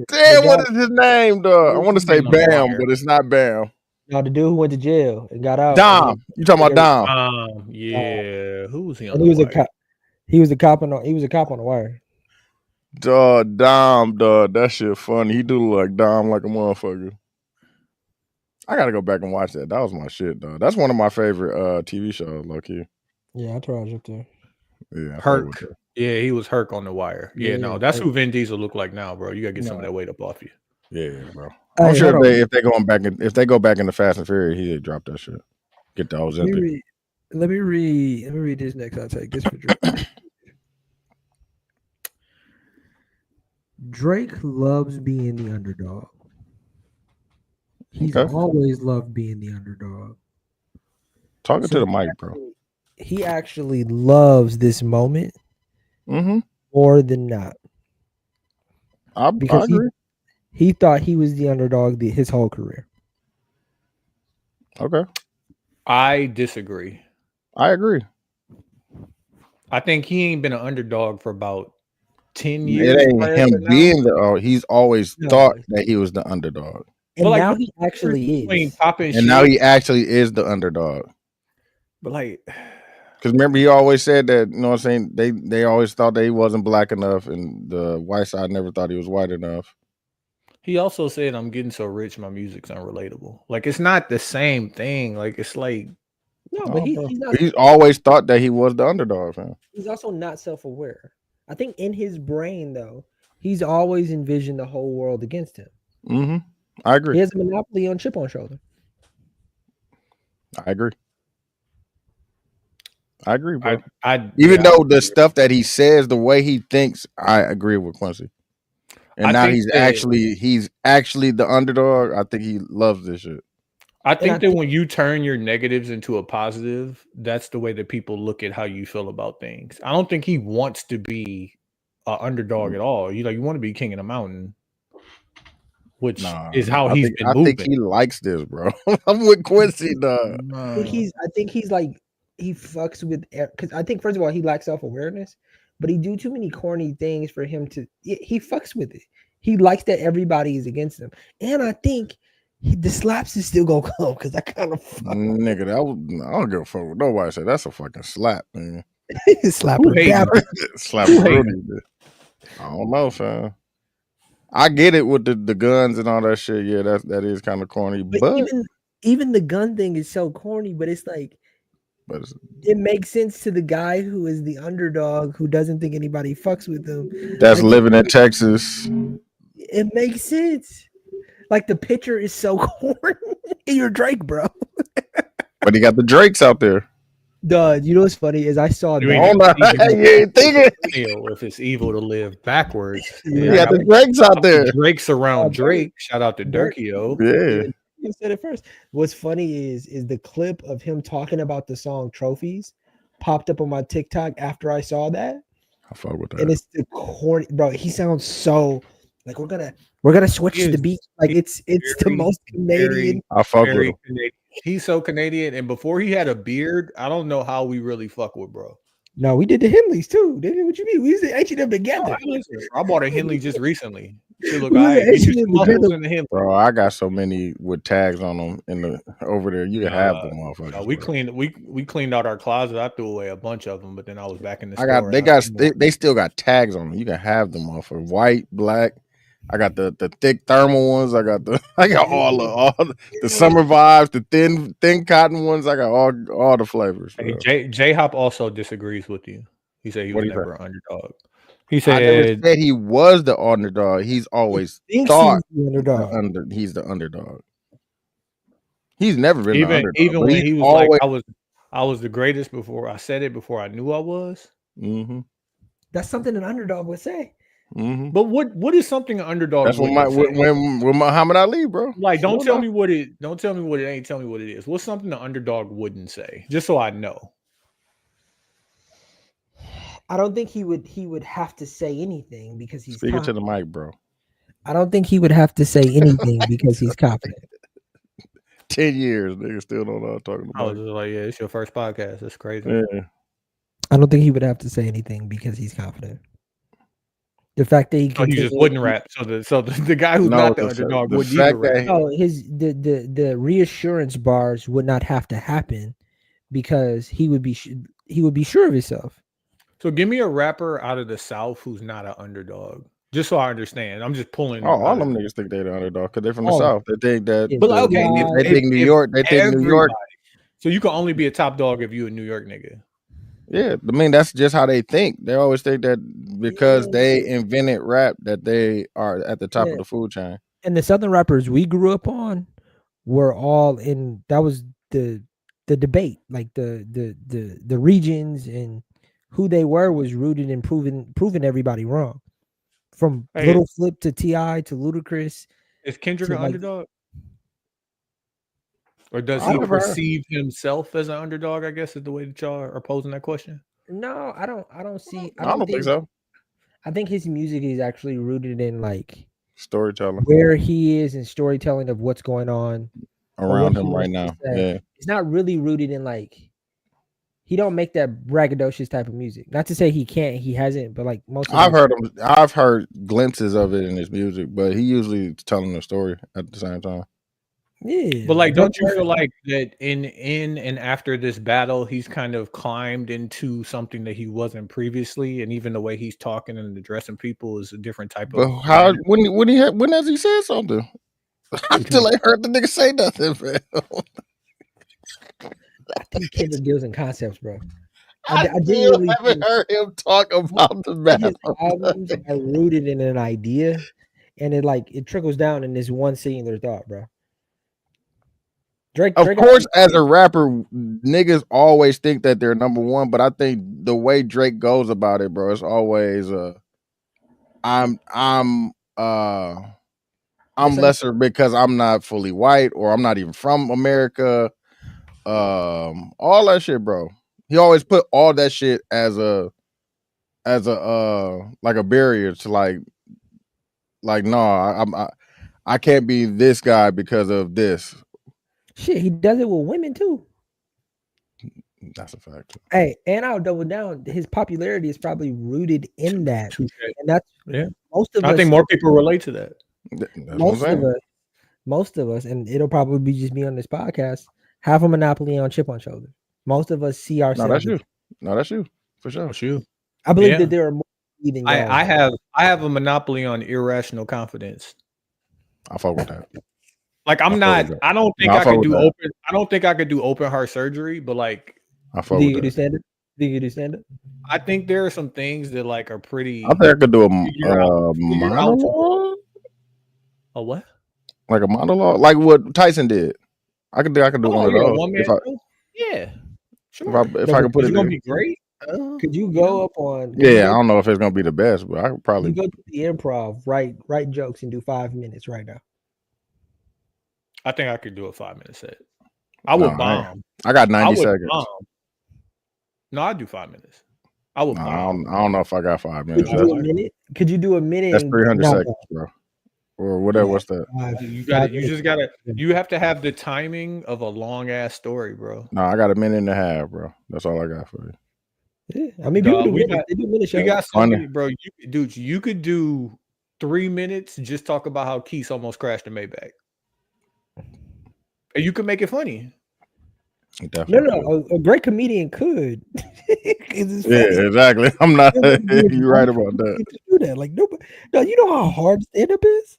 S2: damn, what is his name, though? I want to say Bam, but it's not Bam.
S1: No, the dude who went to jail and got out.
S2: Dom. You talking about Dom?
S3: Yeah. Who was he on?
S1: And he was a cop. He was a cop on the wire.
S2: Dog, Dom, dog. That shit funny. He do look like Dom like a motherfucker. I gotta go back and watch that. That was my shit, dog. That's one of my favorite TV shows, low key.
S1: Yeah, I tried up there.
S2: Yeah,
S3: Herc. Yeah, he was Herc on The Wire. Yeah, no, that's
S1: Herc.
S3: who Vin Diesel look like now, bro. You gotta get some of that weight up off you.
S2: Yeah, bro. I'm sure if they go back into Fast and Furious, he'd drop that shit. Get the Ozempic.
S1: Let me read this next. I'll take this for Drake. Drake loves being the underdog. He's always loved being the underdog.
S2: Talking to the mic, bro.
S1: He actually loves this moment more than not.
S2: I agree.
S1: He thought he was the underdog his whole career.
S2: Okay.
S3: I disagree.
S2: I agree.
S3: I think he ain't been an underdog for about 10 years.
S2: It ain't him being he's always thought that he was the underdog.
S1: And now he actually is.
S2: And now he actually is the underdog.
S3: But like,
S2: because remember, he always said that, you know what I'm saying? They always thought that he wasn't black enough, and the white side never thought he was white enough.
S3: He also said, I'm getting so rich, my music's unrelatable. Like, it's not the same thing. Like, it's like,
S1: no, but
S2: he's always thought that he was the underdog, man.
S1: He's also not self-aware. I think in his brain, though, he's always envisioned the whole world against him.
S2: Mm-hmm. I agree.
S1: He has a monopoly on chip on shoulder.
S2: I agree. I agree, bro.
S3: Even
S2: though the stuff that he says, the way he thinks, I agree with Quincy. And now he's actually the underdog. I think he loves this shit.
S3: I think that when you turn your negatives into a positive, that's the way that people look at how you feel about things. I don't think he wants to be an underdog at all. You want to be king of the mountain, which is how he's been moving.
S2: I think he likes this, bro. I'm with Quincy, dog.
S1: I think he's like, he fucks with, because I think first of all he lacks self-awareness, but he do too many corny things for him to. He fucks with it. He likes that everybody is against him, and I think the slaps is still gonna come because I kind of
S2: nigga. I don't give a fuck what nobody said. That's a fucking slap, man.
S1: Slap
S2: Rudy. I don't know, fam. I get it with the guns and all that shit. Yeah, that is kind of corny, but
S1: even the gun thing is so corny. But it's like. But it makes sense to the guy who is the underdog who doesn't think anybody fucks with him.
S2: That's living in Texas.
S1: It makes sense. Like the picture is so corny. You're Drake, bro.
S2: But he got the Drakes out there.
S1: Duh, you know what's funny is I saw
S3: if it's evil to live backwards.
S2: You got the Drakes out there.
S3: Drake's around Drake. Shout out to Durkio.
S2: Yeah.
S1: You said it first. What's funny is the clip of him talking about the song Trophies popped up on my TikTok after I saw that.
S2: I fuck with that.
S1: And it's the corny, bro. He sounds so like we're gonna switch the beat. Like it's the most Canadian.
S2: I fuck with him.
S3: He's so Canadian, and before he had a beard, I don't know how we really fuck with bro.
S1: No, we did the Henleys too. Didn't we? What you mean? We used to actually them together.
S3: I bought a Henley just recently. She look
S2: bro, I got so many with tags on them over there. You can have them, motherfuckers.
S3: We cleaned out our closet. I threw away a bunch of them, but then I was back in the store.
S2: They still got tags on them. You can have them, motherfucker. White, black. I got the thick thermal ones. I got all the summer vibes, the thin cotton ones. I got all the flavors.
S3: Hey, J Hop also disagrees with you. He said he was never an underdog. He
S2: said he was the underdog. He's always thought he's the underdog. He's never been the underdog.
S3: Even when he was always, like, I was the greatest before I said it, before I knew I was.
S2: Mm-hmm.
S1: That's something an underdog would say.
S2: Mm-hmm.
S3: But what is something an underdog?
S2: That's when Muhammad Ali, bro.
S3: Like, don't tell me what it ain't. Tell me what it is. What's something the underdog wouldn't say? Just so I know.
S1: I don't think he would have to say anything because he's
S2: speaking to the mic, bro.
S1: I don't think he would have to say anything because he's confident.
S2: 10 years, nigga, still don't know what I'm talking about.
S3: I was just like, yeah, it's your first podcast. That's crazy.
S2: Yeah.
S1: I don't think he would have to say anything because he's confident. The fact that he
S3: just wouldn't rap. So the guy who's not the underdog wouldn't even rap.
S1: No, the reassurance bars would not have to happen because he would be sure of himself.
S3: So give me a rapper out of the South who's not an underdog. Just so I understand. I'm just pulling.
S2: Oh, all them niggas think they the underdog because they're from the
S1: Oh.
S2: South. They think that.
S1: Yeah,
S3: But okay,
S2: they think New York. They think New York.
S3: So you can only be a top dog if you a New York nigga.
S2: Yeah, I mean that's just how they think. They always think that because they invented rap that they are at the top of the food chain.
S1: And the Southern rappers we grew up on were all in. That was the debate, like the regions and who they were was rooted in proving everybody wrong. From Little Flip to T.I. to Ludacris.
S3: Is Kendrick an underdog? Or does he perceive himself as an underdog? I guess is the way that y'all are posing that question.
S1: No, I don't see.
S2: I don't think so.
S1: I think his music is actually rooted in like
S2: storytelling,
S1: where he is, and storytelling of what's going on
S2: around him right now. Yeah,
S1: it's not really rooted in like he don't make that braggadocious type of music. Not to say he can't, he hasn't, but like most.
S2: I've heard glimpses of it in his music, but he usually is telling a story at the same time.
S1: Yeah,
S3: but like, don't you feel like that in and after this battle, he's kind of climbed into something that he wasn't previously, and even the way he's talking and addressing people is a different type of.
S2: But how? When has he said something? I still ain't heard the nigga say nothing, man.
S1: I think Kendrick deals in concepts, bro.
S2: I genuinely haven't heard him talk about the battle.
S1: Albums are rooted in an idea, and it trickles down in this one singular thought, bro. Drake,
S2: of course, as a rapper, niggas always think that they're number one, but I think the way Drake goes about it, bro, it's always I'm lesser because I'm not fully white or I'm not even from America. All that shit, bro. He always put all that shit as a like a barrier to like no, I can't be this guy because of this.
S1: Shit, he does it with women too.
S2: That's a fact.
S1: Hey, and I'll double down. His popularity is probably rooted in that, and that's most of us.
S3: I think more people relate to that.
S1: Most of us, and it'll probably be just me on this podcast, have a monopoly on chip on shoulder. Most of us see ourselves.
S2: No, that's you for sure.
S3: That's you.
S1: I believe that there are more than
S3: I have a monopoly on irrational confidence.
S2: I fuck with that.
S3: Like I don't think I could do open heart surgery, but like
S1: do you do stand up? I
S3: think there are some things that like are pretty.
S2: I think I could do a monologue.
S3: A what?
S2: Like a monologue, like what Tyson did. I could do one of those.
S3: Yeah, sure.
S2: If I could put it,
S3: gonna be great.
S1: Could you go up on?
S2: Yeah, I don't know if it's gonna be the best, but I could probably
S1: go to the improv, write jokes, and do 5 minutes right now.
S3: I think I could do a 5-minute set. I would bomb.
S2: I got 90 seconds.
S3: No, I'd do 5 minutes. I would bomb.
S2: I don't know if I got 5 minutes.
S1: Could you do a minute?
S2: That's 300 seconds, bro. Or whatever. What's that?
S3: You have to have the timing of a long ass story, bro.
S2: No, I got a minute and a half, bro. That's all I got for you.
S1: Yeah, I mean, people do minute shows.
S3: We got something, bro. You could do 3 minutes. Just talk about how Keith almost crashed a Maybach. You could make it funny.
S1: No, a great comedian could.
S2: Yeah, exactly. I'm not. You're right about that.
S1: Do that, like nobody. No, you know how hard stand up is.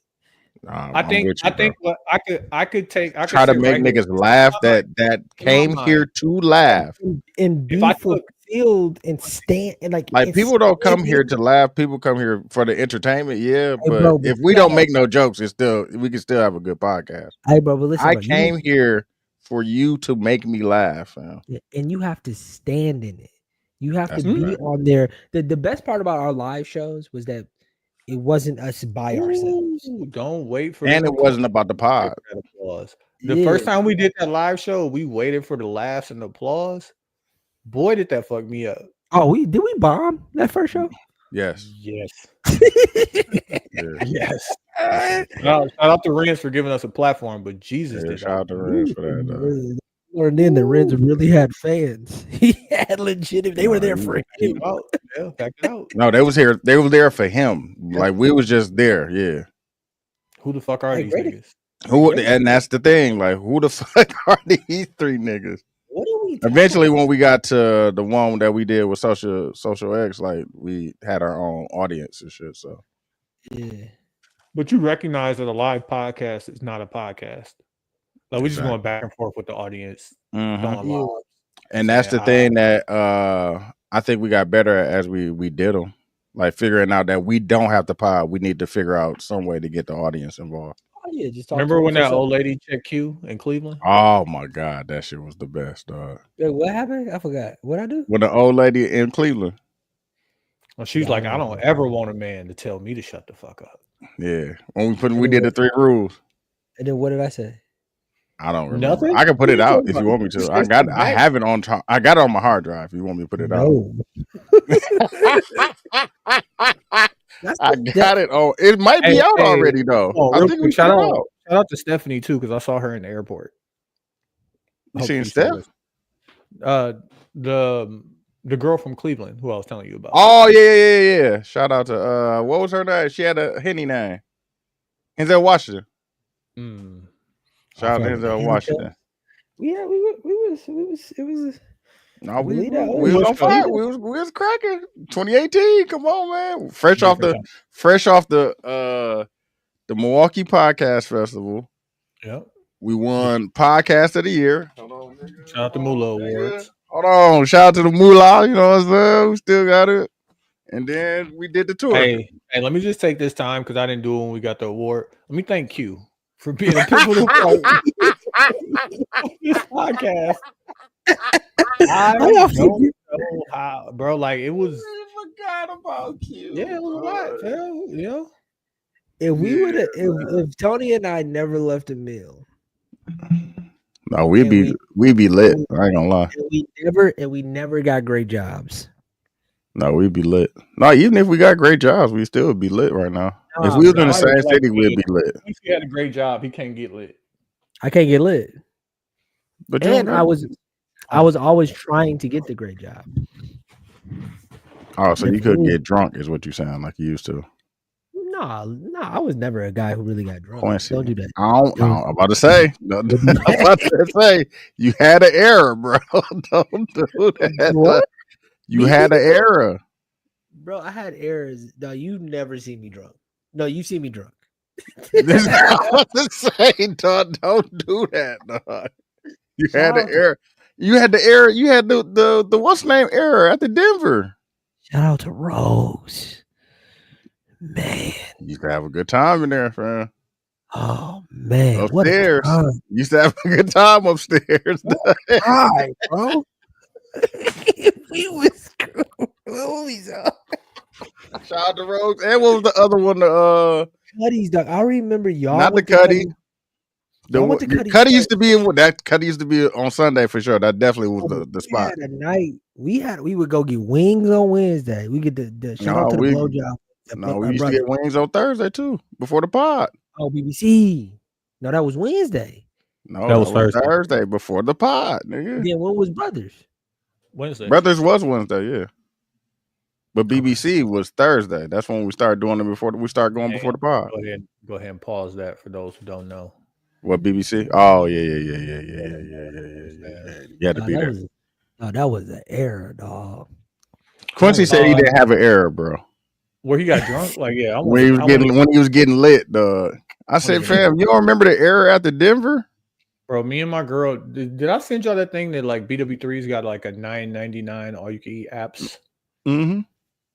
S3: I think what I could
S2: try to make niggas laugh that came here to laugh
S1: and be fulfilled and stand and like
S2: people don't come here to laugh. People come here for the entertainment. Yeah, but if we don't make no jokes, we can still have a good podcast.
S1: Hey, bro, but listen,
S2: I came here for you to make me laugh,
S1: and you have to stand in it. You have to be on there. The best part about our live shows was that it wasn't us by ourselves.
S3: Don't wait for
S2: it wasn't about the pod.
S3: The first time we did that live show, we waited for the laughs and the applause. Boy, did that fuck me up.
S1: Oh, did we bomb that first show?
S2: Yes.
S3: Yes. Shout out to Renz for giving us a platform, but Jesus did.
S2: Shout out to Renz for that.
S1: Or then the Renz really had fans. He had legitimate. They were there for him.
S3: Back it out.
S2: No, they was here. They were there for him. Like we was just there. Yeah.
S3: Who the fuck are these niggas?
S2: And that's the thing. Like, who the fuck are these three niggas?
S1: What do we
S2: Eventually, when we got to the one that we did with Social X, like we had our own audience and shit. So
S1: Yeah.
S3: But you recognize that a live podcast is not a podcast. Like we're just going back and forth with the audience.
S2: and that's the thing that I think we got better at as we did them. Like figuring out that we don't have to pod. We need to figure out some way to get the audience involved.
S1: Oh, yeah, just
S3: remember when that old lady checked Q in Cleveland?
S2: Oh my God, that shit was the best, dog.
S1: Wait, what happened? I forgot. What I do?
S2: When the old lady in Cleveland.
S3: Well, she's like, I don't ever want a man to tell me to shut the fuck up.
S2: Yeah. When we did the 3 rules.
S1: And then what did I say?
S2: I don't remember.
S3: Nothing?
S2: I can put it out if you want me to. I have it on top. I got it on my hard drive if you want me to put it out. I got it on. It might be out already though. I think we
S3: shout out to Stephanie too, because I saw her in the airport.
S2: You seen Steph?
S3: The girl from Cleveland who I was telling you about.
S2: Oh yeah. Shout out to what was her name? She had a Henny name. Denzel Washington. Shout out to Denzel Washington.
S1: Yeah, it was.
S2: No, we was on fire. We was cracking. 2018. Come on, man. Fresh off the Milwaukee Podcast Festival.
S3: Yep.
S2: We won Podcast of the Year.
S3: Shout out to Moolah Awards.
S2: Hold on. Shout out to the Moolah. You know what I'm saying? We still got it. And then we did the tour.
S3: Hey, let me just take this time because I didn't do it when we got the award. Let me thank Q for being a pivotal part of this podcast. I don't know how, bro. Like it was.
S2: I forgot about Q.
S3: Yeah, it was a lot. Yeah.
S1: If we would have, if Tony and I never left a meal,
S2: no, we'd be lit. I ain't gonna lie.
S1: We never got great jobs.
S2: No, we'd be lit. No, even if we got great jobs, we still would be lit right now. If we was in the same city, we'd be lit.
S3: If he had a great job, he can't get lit.
S1: I can't get lit.
S2: But
S1: I was always trying to get the great job.
S2: Oh, so you could get drunk, is what you sound like you used to.
S1: No, I was never a guy who really got drunk.
S2: Quincy.
S1: Don't do that.
S2: I'm about to say. You had an error, bro. Don't do that.
S1: What?
S2: You had an error.
S1: Bro, I had errors. No, you never see me drunk. No, you see me drunk.
S2: This is what I'm saying, dog. Don't do that, dog. You had the error. You had the error. You had the what's name error at the Denver.
S1: Shout out to Rose. Man.
S2: You used to have a good time in there, fam.
S1: Oh man.
S2: Upstairs. You used to have a good time upstairs.
S1: Right, bro. We was screwed.
S2: Shout out to Rose. And what was the other one?
S1: Cuddy's, dog. I remember y'all.
S2: Not the Cuddy. Cuddy used to be in that. Cuddy used to be on Sunday for sure. That definitely was the spot.
S1: Had a night. We would go get wings on Wednesday. We get the shout out to the blowjob.
S2: No, we used to get wings on Thursday too before the pod.
S1: Oh, BBC. No, that was Wednesday.
S2: No, that was Thursday before the pod, nigga.
S1: Yeah, what was Brothers?
S3: Wednesday.
S2: Brothers was Wednesday, yeah. But BBC was Thursday. That's when we started doing it before we started going before the pod.
S3: Go ahead and pause that for those who don't know.
S2: What BBC? Oh yeah. You had to be there.
S1: That was an error, dog.
S2: Quincy said he didn't have an error, bro.
S3: Where he got drunk? Like, yeah.
S2: When he was getting lit, dog. I said, fam, you don't remember the error at the Denver?
S3: Bro, me and my girl, did I send y'all that thing that like BW3's got like a $9.99 all you can eat apps?
S2: Mm-hmm.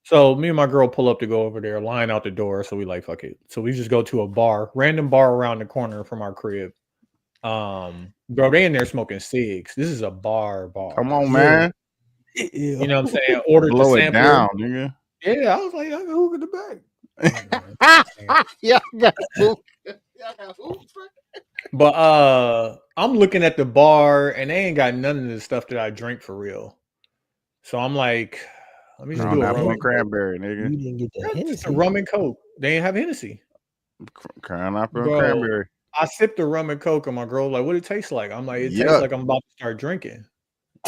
S3: So me and my girl pull up to go over there, line out the door. So we like, fuck it. So we just go to a bar, random bar around the corner from our crib. Bro, they in there smoking cigs. This is a bar.
S2: Come on, man.
S3: You know what I'm saying? Ordered
S2: blow
S3: the
S2: it down, nigga.
S3: Yeah, I was like, I got hook in the back.
S2: Yeah, I got hook.
S3: But I'm looking at the bar and they ain't got none of the stuff that I drink for real. So I'm like, let me just do a rum and
S2: cranberry, nigga.
S1: You didn't get that Hennessy.
S3: A rum and Coke. They ain't have Hennessy.
S2: Cranberry.
S3: I sipped the rum and Coke and my girl like, what it tastes like? I'm like, it tastes like I'm about to start drinking.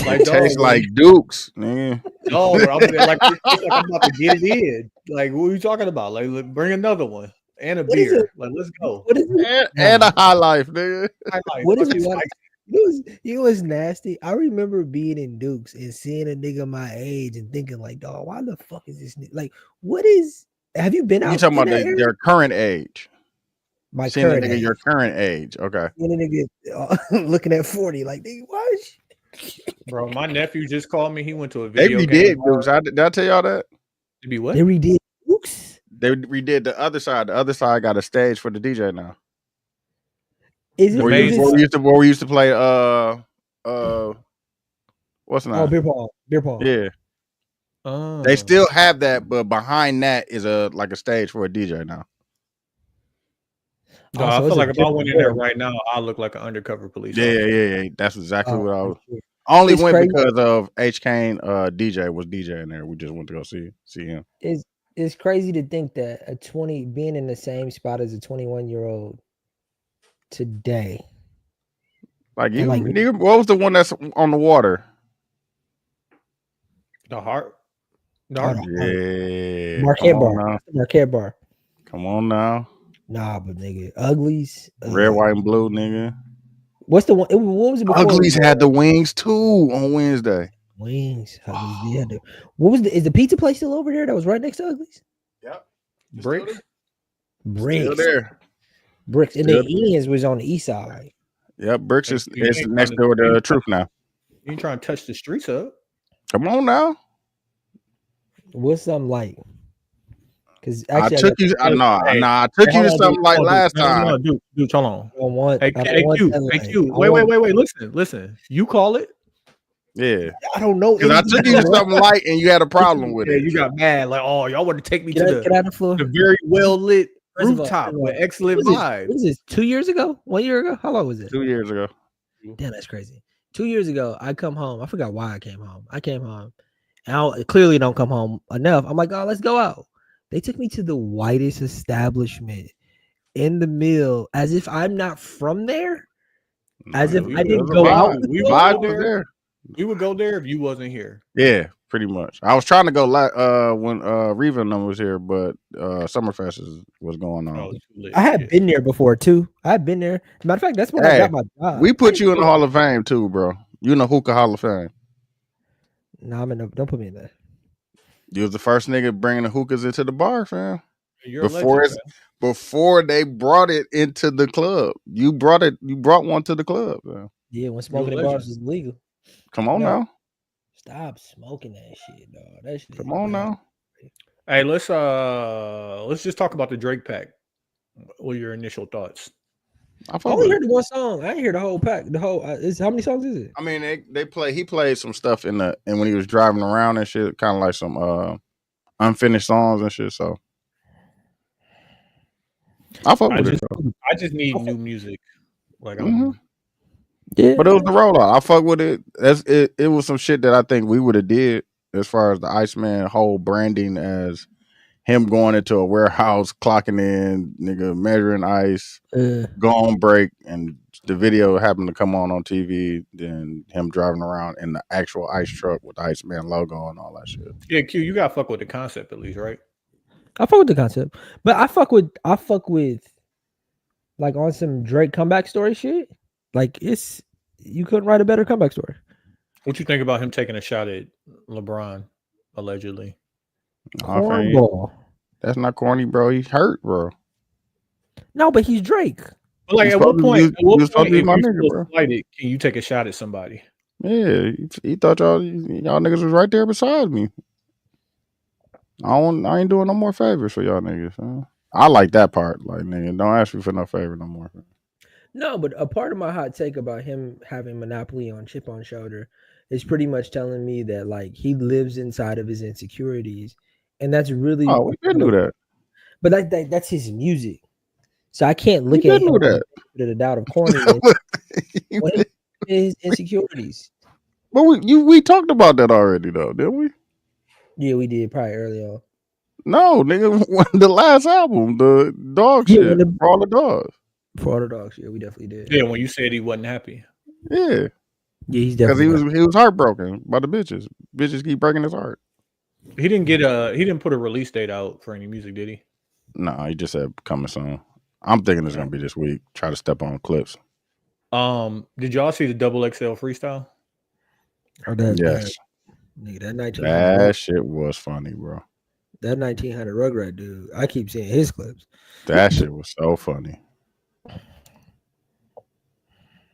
S3: Like,
S2: it tastes like Dukes, nigga.
S3: No, I'm like I'm about to get it in. Like, what are you talking about? Like, bring another one and a beer. Like, let's go.
S1: What is it?
S2: And a High Life, nigga.
S1: What is it? It was nasty. I remember being in Dukes and seeing a nigga my age and thinking like, dog, why the fuck is this like? What is? Have you been out?
S2: You talking
S1: in
S2: about
S1: that area?
S2: their current age?
S1: My
S2: Seeing a
S1: current
S2: nigga
S1: age.
S2: your current age. Okay.
S1: Seeing a nigga looking at 40, like, nigga, why?
S3: Bro, my nephew just called me. He went to a
S2: They
S3: video
S2: redid
S3: game.
S2: Dukes. Did I tell y'all that?
S3: To be what?
S1: They redid Dukes.
S2: They redid the other side. The other side got a stage for the DJ now.
S1: Is it?
S3: The
S2: Where
S3: main
S2: we used to play what's the name?
S1: Oh, beer pong. Beer pong.
S2: Yeah. They still have that, but behind that is a stage for a DJ now.
S3: No, I feel like if I went in there right now, I look like an undercover police officer.
S2: Yeah. That's exactly what I was. I only went because of H. Kane. DJ was DJing there. We just went to go see him.
S1: It's crazy to think that being in the same spot as a 21-year-old today.
S2: Like you, what was the one that's on the water?
S3: The Heart.
S2: Yeah.
S1: Marquette Bar. Marquette Bar.
S2: Come on now.
S1: Nah, but nigga, Uglies.
S2: Red, white, and blue, nigga.
S1: What's the one? What was it before?
S2: Uglies had the wings too on Wednesday.
S1: Wings. What was is the pizza place still over there that was right next to Uglies?
S2: Yep.
S3: Bricks.
S2: Still there.
S1: Bricks. And then Ian's was on the east side.
S2: Yep, Bricks is next door to Truth now.
S3: You ain't trying to touch the streets up.
S2: Come on now.
S1: What's something like? Because
S2: I took you. I took you to something like last time.
S3: Dude, hold on. Hey, Q. Wait. Listen. You call it.
S2: Yeah.
S1: I don't know.
S2: Because I took you to something light and you had a problem with it.
S3: You got mad. Like, oh, y'all want to take me to
S1: the
S3: very well lit rooftop with excellent vibes.
S1: What is this? 2 years ago? 1 year ago? How long was it?
S2: 2 years ago.
S1: Damn, that's crazy. 2 years ago, I come home. I forgot why I came home. I came home. And I clearly don't come home enough. I'm like, oh, let's go out. They took me to the whitest establishment in the mill, as if I'm not from there. As if I didn't go out.
S3: We would go there if you wasn't here.
S2: Yeah, pretty much. I was trying to go when Reva and them was here, but Summerfest was going on.
S1: I had been there before too. I had been there. Matter of fact, that's when I got my job.
S2: We put you in the Hall of Fame too, bro. You in the Hookah Hall of Fame.
S1: No, I'm in. Don't put me in there.
S2: You was the first nigga bringing the hookahs into the bar, fam. Before they brought it into the club. You brought one to the club, fam.
S1: Yeah, when smoking in bars is legal.
S2: Come on now.
S1: Stop smoking that shit, dog. That shit.
S2: Come on now.
S3: Hey, let's just talk about the Drake pack. What are your initial thoughts?
S1: I only heard the one song. I didn't hear the whole pack. The whole how many songs is it?
S2: I mean, he played some stuff and when he was driving around and shit, kind of like some unfinished songs and shit. So I fuck with it.
S3: I just need new music. Like
S1: yeah,
S2: but it was the rollout. I fuck with it. It was some shit that I think we would have did as far as the Iceman whole branding as him going into a warehouse, clocking in, nigga, measuring ice, go on break, and the video happened to come on TV, then him driving around in the actual ice truck with the Iceman logo and all that shit.
S3: Yeah, Q, you gotta fuck with the concept at least, right?
S1: I fuck with the concept. But I fuck with like on some Drake comeback story shit. Like you couldn't write a better comeback story.
S3: What you think about him taking a shot at LeBron, allegedly?
S1: Cornball.
S2: That's not corny, bro. He's hurt, bro.
S1: No, but he's Drake.
S3: But like, at what point, can you take a shot at somebody?
S2: Yeah, he thought y'all niggas was right there beside me. I ain't doing no more favors for y'all niggas. Huh? I like that part. Like, nigga, don't ask me for no favor no more.
S1: No, but a part of my hot take about him having monopoly on chip on shoulder is pretty much telling me that like he lives inside of his insecurities. And that's really
S2: we didn't do that.
S1: But that's his music. So I can't look at him with a doubt of corny his insecurities.
S2: But we talked about that already though, didn't we?
S1: Yeah, we did probably early on.
S2: No, nigga, the last album, the dog shit, For All the Dogs.
S1: For All the Dogs, yeah, we definitely did.
S3: Yeah, when you said he wasn't happy.
S2: Yeah.
S1: Yeah, he's definitely
S2: because he was heartbroken by the bitches. Bitches keep breaking his heart.
S3: He didn't put a release date out for any music, did he?
S2: No, he just said coming soon. I'm thinking it's gonna be this week. Try to step on clips.
S3: Did y'all see the Double XL freestyle?
S1: Or that,
S2: Yes.
S1: Nigga, that 1900
S2: That shit was funny, bro.
S1: that 1900 Rugrat dude. I keep seeing his clips.
S2: That shit was so funny.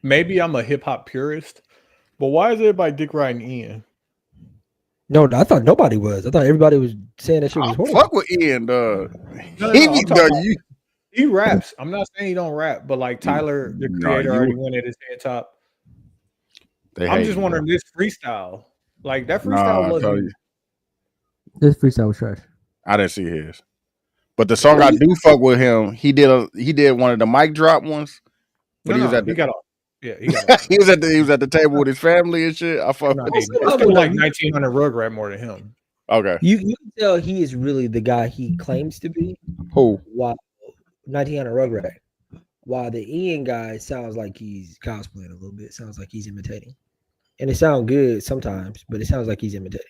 S3: Maybe I'm a hip hop purist, but why is everybody dick riding Ian?
S1: No, I thought nobody was. I thought everybody was saying that shit was
S2: I
S1: horrible.
S2: fuck with Ian, dog.
S3: No,
S2: He
S3: I'm
S2: be
S3: talking
S2: dog,
S3: about-
S2: you.
S3: He raps. I'm not saying he don't rap, but like Tyler, the
S2: No,
S3: creator,
S2: you-
S3: already went at his head top.
S2: They
S3: I'm
S2: hate
S3: just
S2: you,
S3: wondering
S2: bro.
S3: this freestyle. Like that
S2: Nah,
S3: freestyle
S2: I tell
S3: wasn't.
S2: you,
S1: This freestyle was trash.
S2: I didn't see his. But the song I do fuck with him, he did one of the mic drop ones. But he was at the,
S3: he got off. Yeah, he got off.
S2: he was at the table with his family and shit. I fuck
S3: Nah,
S2: with
S3: he-
S2: him.
S3: I still like 1900 Rugrat more than him.
S2: Okay.
S1: You can tell he is really the guy he claims to be.
S2: Who?
S1: While 1900 Rugrat. While the Ian guy sounds like he's cosplaying a little bit. Sounds like he's imitating. And it sounds good sometimes, but it sounds like he's imitating.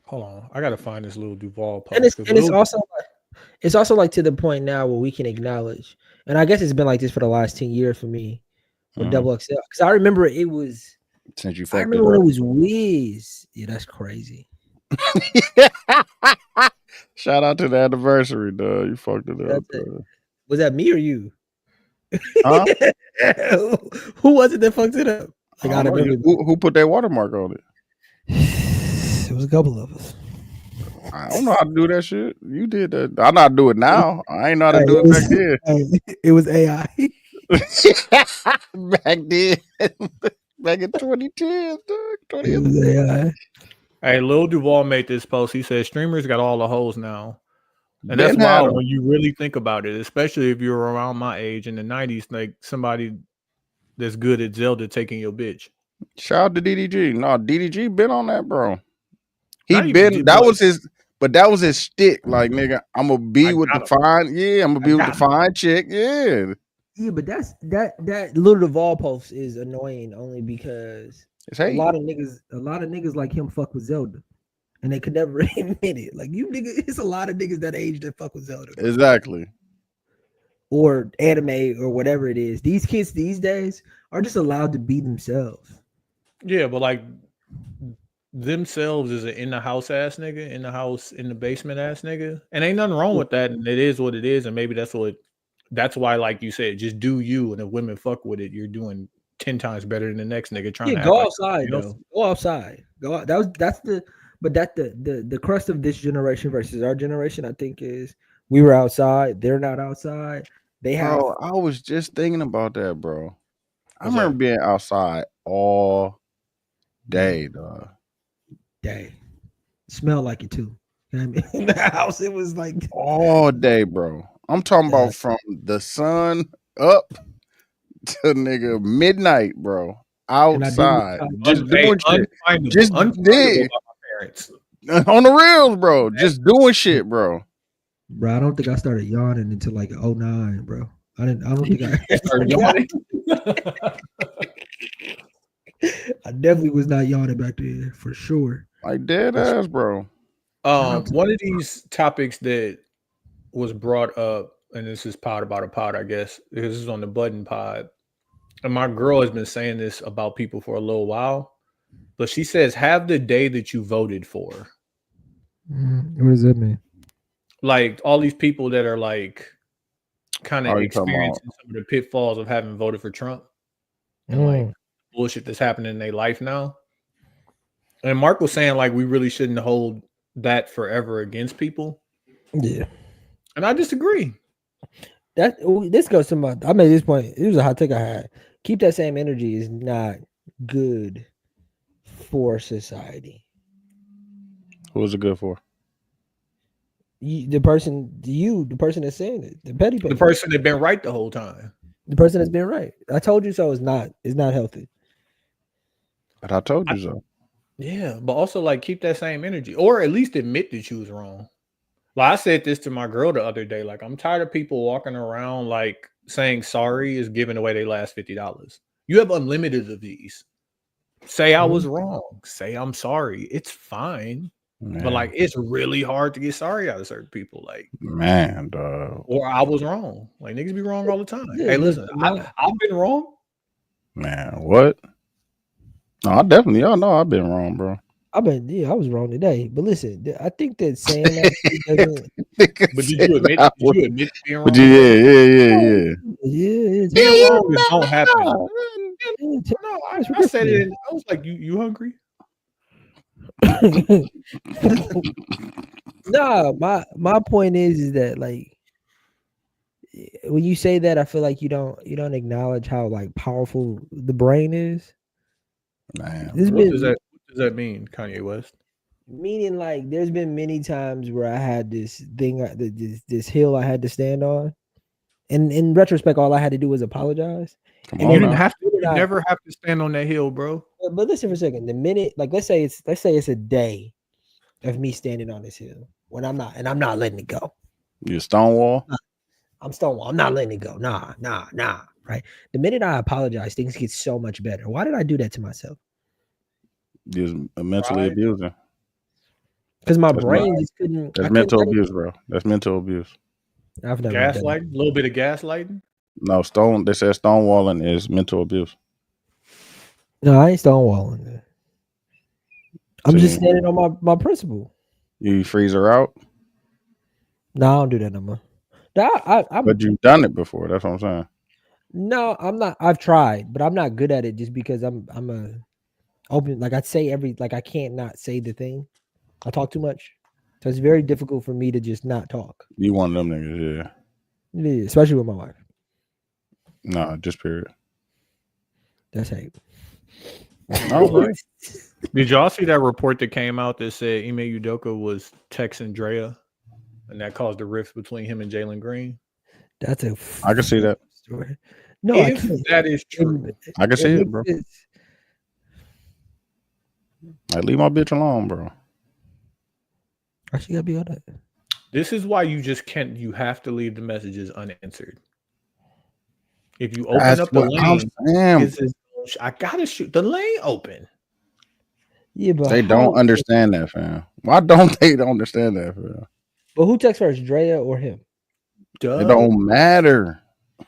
S3: Hold on, I gotta find this little Duval post.
S1: And it's
S3: 'cause
S1: and it's
S3: Lil-
S1: also like to the point now where we can acknowledge, and I guess it's been like this for the last 10 years for me with
S2: Mhm.
S1: Double XL. Because I remember it was
S2: Since you
S1: I
S2: fucked
S1: remember when it
S2: it
S1: was Wiz. Yeah, that's crazy.
S2: up. Shout out to the anniversary, dog. You fucked it up.
S1: That's it.
S2: Dog.
S1: Was that me or you?
S2: Huh?
S1: Who was it that fucked it up? Like,
S2: I
S1: out
S2: don't
S1: of
S2: know.
S1: everybody.
S2: Who put that watermark on it?
S1: It was a couple of us.
S2: I don't know how to do that shit. You did that. I know how to do it now. I ain't know how to do it back then.
S1: It was AI.
S2: Back then. Back in 2010, dog.
S1: It
S2: 2010.
S1: was AI.
S3: Hey, Lil Duval made this post. He said streamers got all the hoes now. And that's
S2: Ben had
S3: wild
S2: 'em.
S3: when you really think about it, especially if you're around my age in the 90s, like somebody that's good at Zelda taking your bitch.
S2: Shout out to DDG. No, DDG been on that, bro. He
S3: Not even
S2: been
S3: D-
S2: that
S3: but-
S2: was his, but that was his stick. Like, nigga, I'm gonna be
S3: I
S2: with the
S3: got
S2: fine. Yeah, I'm gonna be with the
S3: got
S2: fine chick. Yeah,
S1: Yeah, but that little Duval post is annoying only because
S2: it's
S1: a
S2: hate.
S1: lot of niggas like him fuck with Zelda. And they could never admit it. Like you niggas, it's a lot of niggas that age that fuck with Zelda.
S2: Exactly.
S1: Or anime or whatever it is. These kids these days are just allowed to be themselves.
S3: Yeah, but like themselves is an in the house ass nigga, in the house, in the basement ass nigga. And ain't nothing wrong with that. And it is what it is. And maybe that's why, like you said, just do you. And if women fuck with it, you're doing 10 times better than the next nigga trying to
S1: Yeah, go
S3: act
S1: outside
S3: like
S1: though. Go outside. Go out. That's the crust of this generation versus our generation, I think, is we were outside, they're not outside. They have
S2: Bro, I was just thinking about that, bro. I
S3: What's
S2: remember
S3: that?
S2: being outside all day, dog.
S1: day. Smell like it too. You know what I mean? In the house, it was like
S2: All day, bro. I'm talking
S1: Yeah.
S2: about from the sun up to nigga midnight, bro.
S1: And I didn't-
S2: Outside, just
S3: Hey,
S2: doing shit
S3: unfindable,
S2: Just
S3: unfindable
S2: did.
S3: by my parents.
S2: on the reels, bro. Just doing shit, bro.
S1: bro. I don't think I started yawning until like 09, bro. I don't think I
S3: Started yawning.
S1: I definitely was not yawning back then for sure.
S2: Like dead ass, bro.
S3: One of these topics that was brought up, and this is pod about a pod, I guess. This is on the Button Pod, and my girl has been saying this about people for a little while, but she says, "Have the day that you voted for."
S1: What does that mean?
S3: Like all these people that are like kind of
S2: Oh, you talking about-
S3: experiencing some of the pitfalls of having voted for Trump and like bullshit that's happening in their life now. And Mark was saying like we really shouldn't hold that forever against people,
S1: Yeah.
S3: and I disagree.
S1: This goes to my. I made this point. It was a hot take I had. Keep that same energy is not good for society.
S2: Who was it good for?
S1: The person that's saying it, the petty
S3: The
S1: person,
S3: person that been right the whole time.
S1: the person that's been right. I told you so. It's not healthy.
S2: But I told you so.
S3: Yeah, but also like keep that same energy, or at least admit that you was wrong. Like I said this to my girl the other day. Like I'm tired of people walking around like saying sorry is giving away their last $50. You have unlimited of these. Say I was wrong. Say I'm sorry. It's fine. But like, it's really hard to get sorry out of certain people. Like,
S2: man, dog.
S3: Or I was wrong. Like niggas be wrong all the time.
S1: Yeah,
S3: Hey, listen,
S1: look,
S3: I've been wrong.
S2: Man, what? No, I definitely, y'all know I've been wrong, bro.
S1: I was wrong today. But listen, I think that saying that doesn't.
S3: But did you admit? Did you admit to being wrong?
S2: But yeah.
S3: Being wrong just don't happen.
S1: No,
S3: I said it. I was like, you hungry?
S1: No, my point is that like when you say that, I feel like you don't acknowledge how like powerful the brain is.
S2: Man,
S3: What does that mean, Kanye West?
S1: Meaning like there's been many times where I had this thing, this hill I had to stand on, and in retrospect, all I had to do was apologize.
S2: Come
S3: You
S2: on,
S3: didn't
S2: now.
S3: have to. You never have to stand on that hill, bro.
S1: But listen for a second. The minute, like, let's say it's a day of me standing on this hill when I'm not letting it go.
S2: You Stonewall?
S1: I'm Stonewall. I'm not letting it go. Nah. Right. The minute I apologize, things get so much better. Why did I do that to myself?
S2: You was mentally abusing.
S1: Because my brain just couldn't.
S2: That's mental abuse, bro. That's mental abuse.
S1: I've never
S3: gaslighting. A little bit of gaslighting.
S2: No, they said stonewalling is mental abuse.
S1: No, I ain't stonewalling. I'm just standing on my principle.
S2: You freeze her out?
S1: No, I don't do that no more.
S2: But you've done it before. That's what I'm saying.
S1: No, I'm not. I've tried, but I'm not good at it just because I'm a open. Like I say I can't not say the thing. I talk too much. So it's very difficult for me to just not talk.
S2: You one of them niggas, yeah.
S1: Yeah, especially with my wife.
S2: No, just period.
S1: That's hate.
S2: Okay.
S3: Did y'all see that report that came out that said Ime Udoka was texting Drea, and that caused a rift between him and Jalen Green?
S1: That's
S2: I can see that.
S1: Story. No,
S3: if that is true,
S2: I can see it, bro. Like, leave my bitch alone, bro.
S1: I should gotta be on that.
S3: This is why you just can't. You have to leave the messages unanswered. If you open up the lane, I gotta shoot the lane open.
S1: Yeah, but
S2: they don't understand that, fam. Why don't they understand that, fam?
S1: But who texts first, Drea or him?
S2: It don't matter.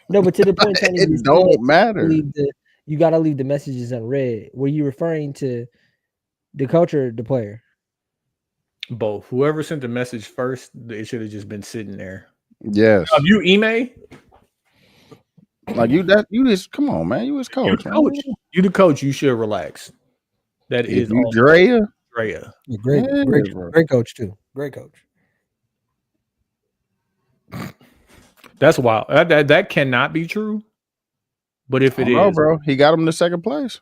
S1: No, but to the point, Tony,
S2: it don't matter.
S1: You gotta leave the messages unread. Were you referring to the coach or the player?
S3: Both. Whoever sent the message first, it should have just been sitting there.
S2: Yes.
S3: You Ime?
S2: Like you just come on, man. You his coach.
S3: You the coach. You should relax. That is
S2: you Drea.
S3: Drea.
S1: Great coach too. Great coach.
S3: That's wild. That cannot be true. But if it is,
S2: bro, he got him to second place.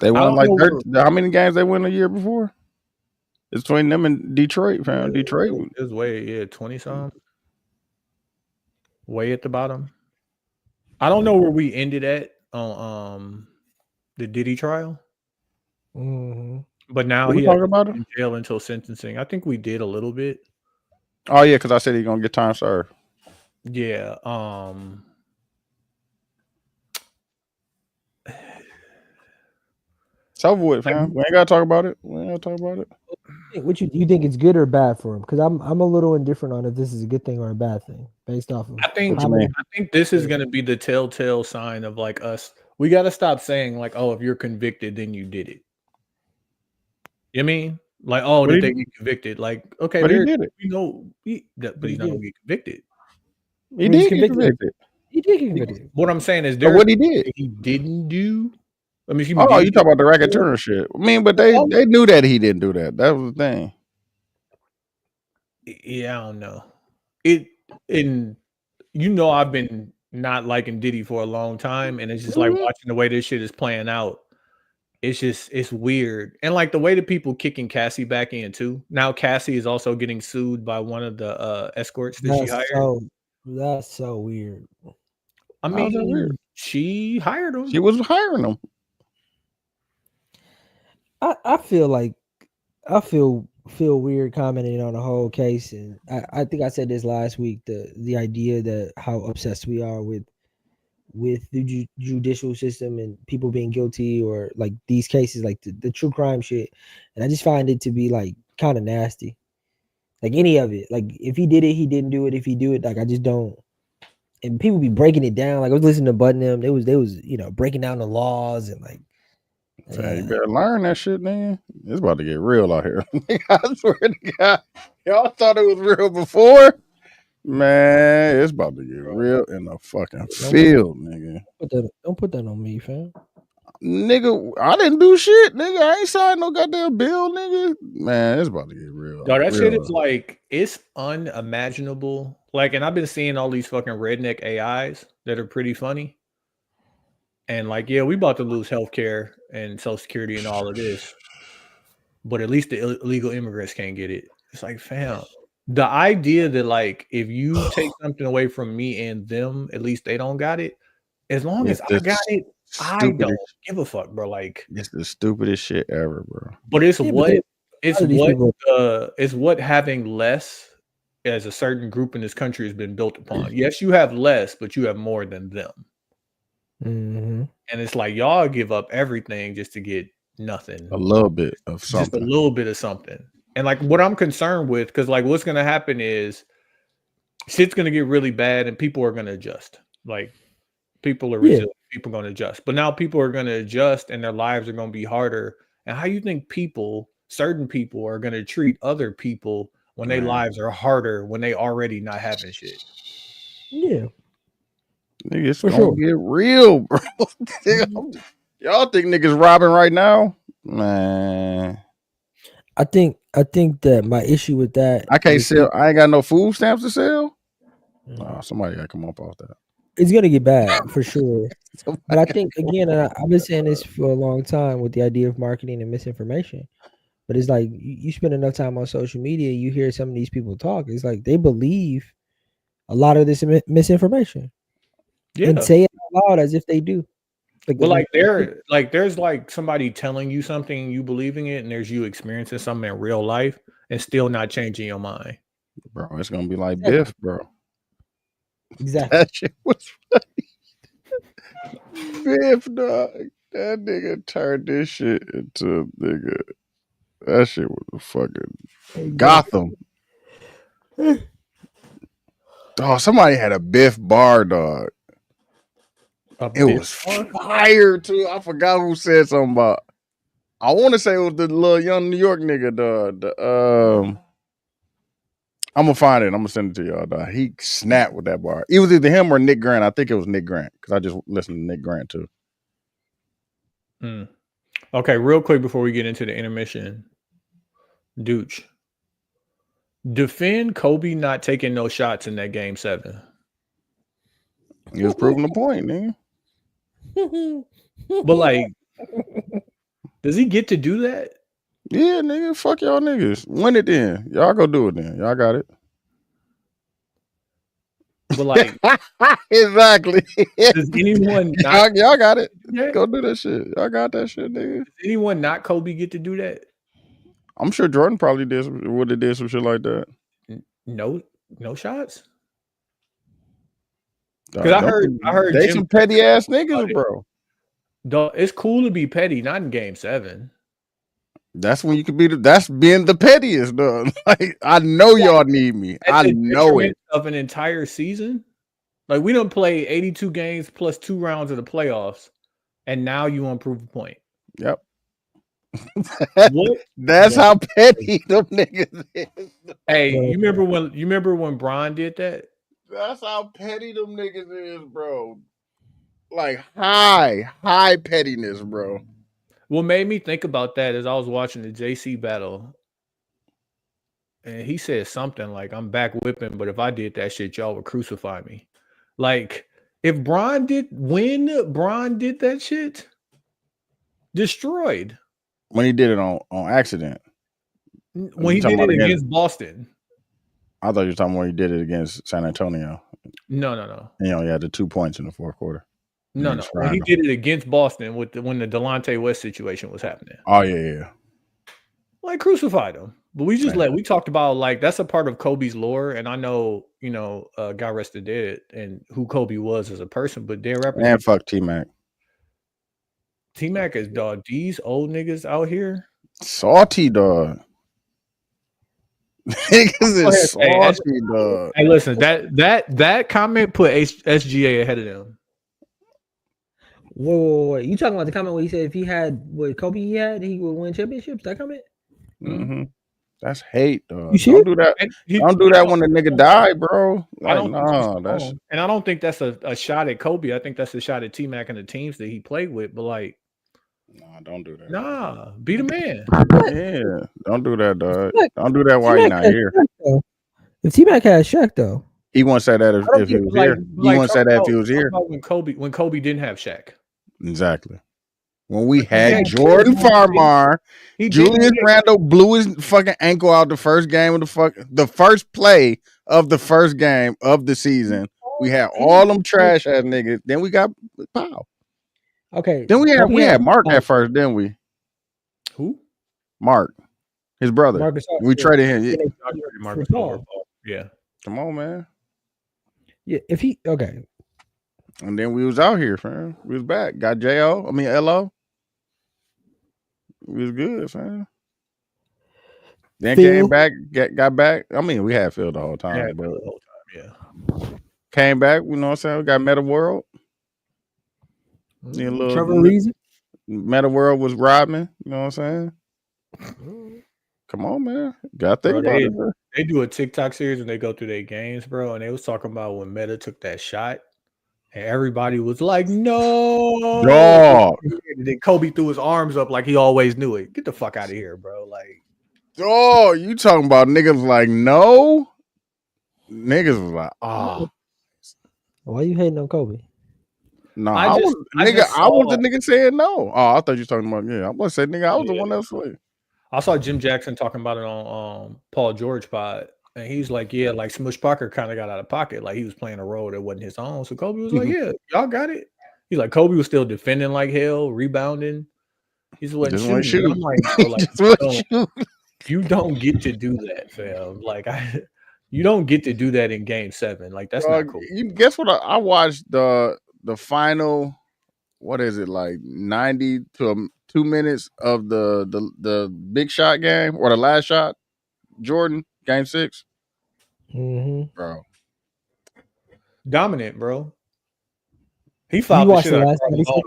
S2: They won like 30. How many games they won a year before? It's between them and Detroit, fam. Detroit
S3: is way 20 some. Way at the bottom. I don't know where we ended at on the Diddy trial.
S1: Mm-hmm.
S3: But now
S2: he talking about it?
S3: In jail until sentencing. I think we did a little bit.
S2: Oh yeah, because I said he's gonna get time served.
S3: Yeah.
S2: It's over with, fam. We ain't gotta talk about it.
S1: What you think it's good or bad for him? Because I'm a little indifferent on if this is a good thing or a bad thing based off of.
S3: I think this is gonna be the telltale sign of like us. We gotta stop saying like, oh, if you're convicted, then you did it. You mean like, oh, did they get convicted? Like, okay,
S2: but he did it.
S3: You know, but he's not gonna get convicted.
S2: He did get convicted.
S1: He did get convicted.
S3: What I'm saying is,
S2: what he did,
S3: he didn't do. I mean,
S2: you talk about the racketeering shit. I mean, but they knew that he didn't do that. That was the thing.
S3: Yeah, I don't know. I've been not liking Diddy for a long time, and it's just like watching the way this shit is playing out. It's weird, and like the way that people kicking Cassie back in too. Now Cassie is also getting sued by one of the escorts that she hired.
S1: That's so weird.
S3: I mean, she hired him.
S2: She was hiring him.
S1: I feel like feel weird commenting on the whole case, and I think I said this last week. The idea that how obsessed we are with with the judicial system and people being guilty, or like these cases, like the true crime shit. And I just find it to be like kind of nasty. Like any of it. Like if he did it, he didn't do it. If he do it, like I just don't. And people be breaking it down. Like I was listening to Button them. They was breaking down the laws and like.
S2: You better learn that shit, man. It's about to get real out here. I swear to God, y'all thought it was real before. Man, it's about to get real in the fucking field, nigga.
S1: Don't put that on me, fam.
S2: Nigga, I didn't do shit, nigga. I ain't signed no goddamn bill, nigga. Man, it's about to get real.
S3: No, that shit is like, it's unimaginable. Like, and I've been seeing all these fucking redneck AIs that are pretty funny. And like, yeah, we about to lose healthcare and Social Security and all of this. But at least the illegal immigrants can't get it. It's like, fam, the idea that like, if you take something away from me and them, at least they don't got it. As long as I got it, I don't give a fuck, bro. Like,
S2: it's the stupidest shit ever, bro.
S3: But it's what having less as a certain group in this country has been built upon. Yes, you have less, but you have more than them.
S1: Mm-hmm.
S3: And it's like y'all give up everything just to get nothing.
S2: A little bit of something.
S3: Just a little bit of something. And like what I'm concerned with, because like what's gonna happen is shit's gonna get really bad and people are gonna adjust. Like people are resilient, people are gonna adjust. But now people are gonna adjust and their lives are gonna be harder. And how you think certain people are gonna treat other people when their lives are harder when they already not having shit?
S1: Yeah.
S2: Nigga, it's gonna get real, bro. Y'all think niggas robbing right now? Man.
S1: I think that my issue with that,
S2: I can't sell. I ain't got no food stamps to sell. Somebody gotta come up off that.
S1: It's gonna get bad for sure. But I think again, I've been saying this for a long time with the idea of marketing and misinformation. But it's like you spend enough time on social media, you hear some of these people talk. It's like they believe a lot of this misinformation, and say it out loud as if they do.
S3: There's like somebody telling you something and you believing it, and there's you experiencing something in real life and still not changing your mind.
S2: Bro, it's gonna be like Biff, bro.
S1: Exactly.
S2: That shit was funny. Biff, dog. That nigga turned this shit into a nigga. That shit was a fucking Gotham. Oh, somebody had a Biff bar, dog. It was fire too. I forgot who said something about. I want to say it was the little young New York nigga. I'm gonna find it. I'm gonna send it to y'all. Dog. He snapped with that bar. It was either him or Nick Grant. I think it was Nick Grant because I just listened to Nick Grant too.
S3: Okay, real quick before we get into the intermission, Dooch, defend Kobe not taking no shots in that game 7.
S2: He was proving the point, man.
S3: But like, does he get to do that?
S2: Yeah, nigga. Fuck y'all niggas. Win it then. Y'all go do it then. Y'all got it.
S3: But like,
S2: exactly.
S3: Does anyone not,
S2: y'all got it? Go do that shit. Y'all got that shit, nigga.
S3: Does anyone not Kobe get to do that?
S2: I'm sure Jordan probably would have did some shit like that.
S3: No shots. Because I heard
S2: they some petty ass niggas, bro.
S3: Dog, it's cool to be petty, not in game 7.
S2: That's when you can be. That's being the pettiest, dog. Like I know y'all need me. I know it.
S3: Of an entire season, like we don't play 82 games plus 2 rounds of the playoffs, and now you want to prove a point.
S2: Yep. That's how petty them niggas is.
S3: Hey, you remember when Bron did that?
S2: That's how petty them niggas is, bro. Like high pettiness, bro.
S3: What made me think about that is I was watching the JC battle, and he said something like, "I'm back whipping, but if I did that shit, y'all would crucify me." Like if Bron did that shit, destroyed.
S2: When he did it on accident.
S3: When he did it against Boston.
S2: I thought you were talking when he did it against San Antonio.
S3: No.
S2: He only had the 2 points in the fourth quarter.
S3: No. When he did it against Boston when the Delonte West situation was happening.
S2: Oh, yeah.
S3: Like, crucified him. But we talked about like that's a part of Kobe's lore, and I know God rest the dead and who Kobe was as a person, but Dan Rapper
S2: and fuck T-Mac.
S3: T-Mac is dog. These old niggas out here
S2: salty dog. Niggas is salty dog.
S3: Hey, listen, that comment put SGA ahead of them.
S1: Wait. You talking about the comment where he said if he had what Kobe he would win championships? That comment?
S2: Mm-hmm. That's hate, dog.
S1: You sure?
S2: Don't do that. Don't do that when the nigga died, bro. Like,
S3: and I don't think that's a shot at Kobe. I think that's a shot at T-Mac and the teams that he played with. But like,
S2: nah, don't do that.
S3: Nah, be the man.
S2: Yeah, don't do that, dog. Don't do that while you're not here.
S1: If T-Mac had Shaq, though,
S2: he wouldn't say that if he was here. He wouldn't say that if he was here.
S3: When Kobe didn't have Shaq.
S2: Exactly. When we had Jordan Farmar, Julius Randle blew his fucking ankle out the first game of the first play of the first game of the season. We had all them trash ass niggas. Then we got Powell.
S1: Okay.
S2: Then we had Mark at first, didn't we?
S3: Who?
S2: Mark, his brother.
S1: Marcus,
S2: we traded him.
S3: Marcus yeah.
S2: Come on, man.
S1: Yeah. If he okay.
S2: And then we was out here, fam. We was back. Got LO. We was good, fam. Then
S1: Phil.
S2: Came back, got back. I mean, we had Phil the whole time.
S3: Yeah.
S2: Came back, you know what I'm saying? We got Meta World.
S1: Trevor Reason.
S2: Meta World was Rodman, you know what I'm saying? Come on, man. Got to think about it, bro.
S3: They do a TikTok series and they go through their games, bro. And they was talking about when Meta took that shot. And everybody was like, no.
S2: Dog.
S3: And then Kobe threw his arms up like he always knew it. Get the fuck out of here, bro. Like,
S2: oh, you talking about niggas like, no? Niggas was like, oh.
S1: Why you hating on Kobe?
S2: No, I was the nigga saying no. Oh, I thought you were talking about, I was saying, nigga, I was the one that was like.
S3: I saw Jim Jackson talking about it on Paul George pod. And he's like, yeah, like Smush Parker kind of got out of pocket. Like he was playing a role that wasn't his own. So Kobe was like, yeah, y'all got it. He's like, Kobe was still defending like hell, rebounding. He just wasn't shooting. I'm like, you don't get to do that, fam. Like, you don't get to do that in Game 7. Like, that's not cool.
S2: You guess what? I watched the final, what is it, like 90 to 2 minutes of the big shot game or the last shot, Jordan, Game 6.
S1: Mm-hmm.
S2: Bro.
S3: Dominant, bro. He fouled the shit out of Karl Malone.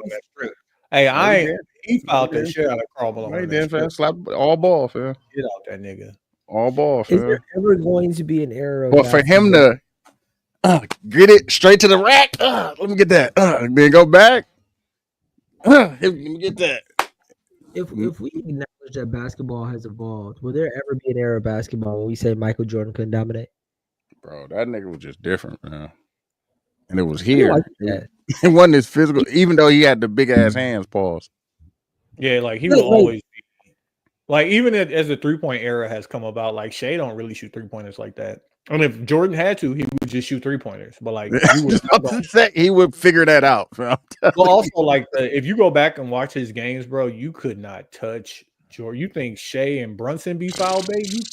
S3: Hey, he fouled the shit out of Karl Malone.
S2: He did, fam. Slap all ball, fam.
S3: Get out that nigga.
S2: All ball, fam.
S1: Is there ever going to be an era of
S2: but for him to get it straight to the rack, let me get that. Then go back. Let me get that.
S1: If we acknowledge that basketball has evolved, will there ever be an era of basketball where we say Michael Jordan couldn't dominate?
S2: Bro, that nigga was just different, man. And it was here.
S1: Like
S2: it wasn't his physical, even though he had the big ass hands, pause.
S3: Yeah, like he will always be. Like, even as the 3-point era has come about, like Shea don't really shoot 3-pointers like that. And if Jordan had to, he would just shoot 3-pointers. But like
S2: he would figure that out.
S3: Well, also, like if you go back and watch his games, bro, you could not touch Jordan. You think Shea and Brunson be foul baby?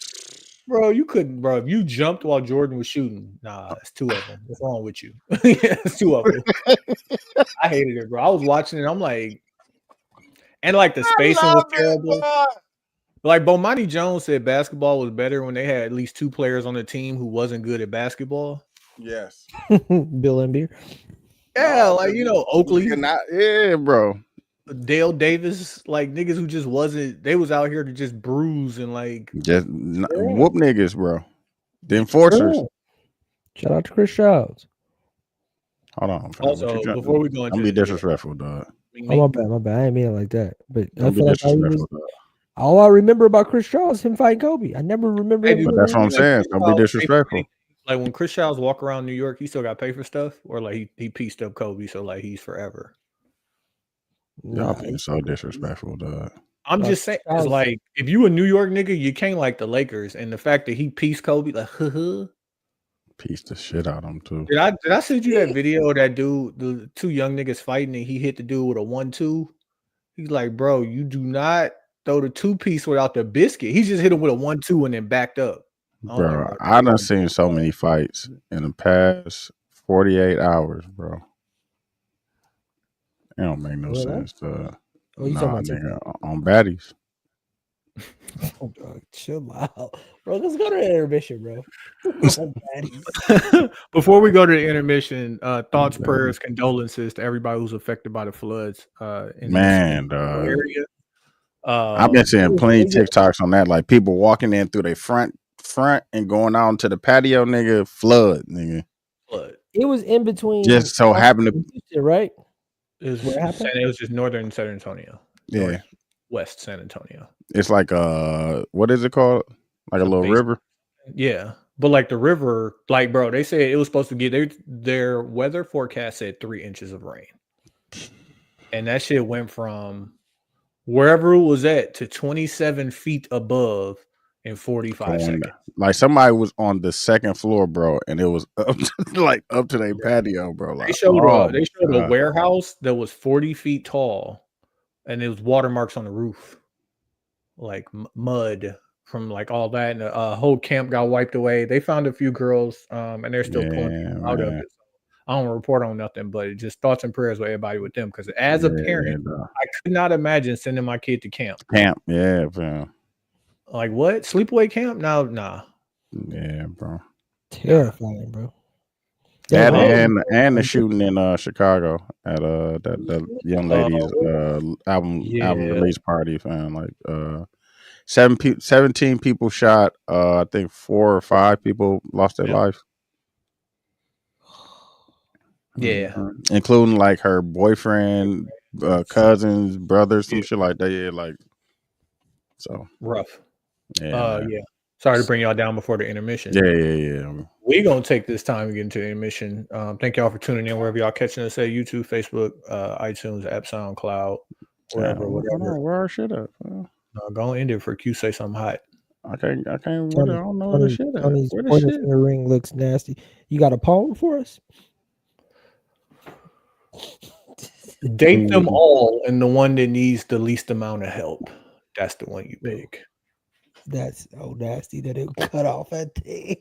S3: Bro, you couldn't, bro. If you jumped while Jordan was shooting, nah, it's two of them. What's wrong with you? It's two of them. I hated it, bro. I was watching it. I'm like, and like the spacing was terrible. Like Bomani Jones said, basketball was better when they had at least 2 players on the team who wasn't good at basketball.
S2: Yes,
S1: Bill Embiid.
S3: Yeah, like Oakley.
S2: Yeah, bro.
S3: Dale Davis, like niggas who just wasn't. They was out here to just bruise and like
S2: just whoop niggas, bro. The enforcers.
S1: Shout out to Chris Childs.
S2: Hold on.
S3: Also, before we go into,
S2: don't be disrespectful, dog.
S1: Oh, my bad. I didn't mean it like that. But
S2: don't be disrespectful, dog.
S1: All I remember about Chris Childs is him fighting Kobe. I never remember.
S2: But that's what I'm saying. Don't be disrespectful.
S3: Like when Chris Childs walk around New York, he still got to pay for stuff, or like he pieced up Kobe, so like he's forever.
S2: Y'all being so disrespectful, dog.
S3: I'm just saying, it's like if you a New York nigga, you can't like the Lakers, and the fact that he pieced Kobe, like
S2: pieced the shit out of him too.
S3: Did I send you that video of that dude, the 2 young niggas fighting, and he hit the dude with a 1-2? He's like, bro, you do not throw the 2-piece without the biscuit. He just hit him with a 1-2 and then backed up.
S2: Bro, I done seen so many fights in the past 48 hours, bro. It don't make no sense.
S1: You talking about
S2: nigga, on baddies.
S1: Oh, bro, chill out, bro. Let's go to the intermission, bro.
S3: Before we go to the intermission, thoughts, prayers, condolences to everybody who's affected by the floods. In
S2: Man,
S3: the area.
S2: I've been seeing plenty of TikToks on that, like people walking in through their front and going out into the patio, nigga. Flood, nigga.
S3: Flood.
S1: It was in between.
S2: Just so happened to,
S1: Houston, right?
S3: It was just northern San Antonio.
S2: Yeah,
S3: West San Antonio.
S2: It's like what is it called? Like a little river.
S3: Yeah, but like the river, like bro, they said it was supposed to get their weather forecast said 3 inches of rain, and that shit went from wherever it was at to 27 feet above in 45 seconds.
S2: Like somebody was on the second floor, bro, and it was up to their patio, bro. Like,
S3: they showed a warehouse that was 40 feet tall, and it was watermarks on the roof, like mud from like all that, and the whole camp got wiped away. They found a few girls, and they're still pulling out of it. I don't report on nothing, but just thoughts and prayers with everybody with them. Because as a parent, I could not imagine sending my kid to camp.
S2: Yeah, bro.
S3: Like what? Sleepaway camp? No, nah.
S2: Yeah, bro.
S1: Terrifying, bro.
S2: That and the shooting in Chicago at that young lady's album release party, fam. Like 17 people shot. I think 4 or 5 people lost their life.
S3: Yeah,
S2: including like her boyfriend, cousins, brothers, some shit like that. Yeah, like so
S3: rough.
S2: Yeah,
S3: yeah. Sorry to bring y'all down before the intermission.
S2: Yeah.
S3: We're gonna take this time to get into the intermission. Thank y'all for tuning in wherever y'all catching us at YouTube, Facebook, iTunes, app, SoundCloud, whatever.
S2: Where our shit at?
S3: Go end it for Q say something hot.
S2: I can't. I don't know where the shit at.
S1: Tony's pointer finger ring looks nasty. You got a poem for us?
S3: Date them all, and the one that needs the least amount of help. That's the one you pick.
S1: That's so nasty that it cut off at 10.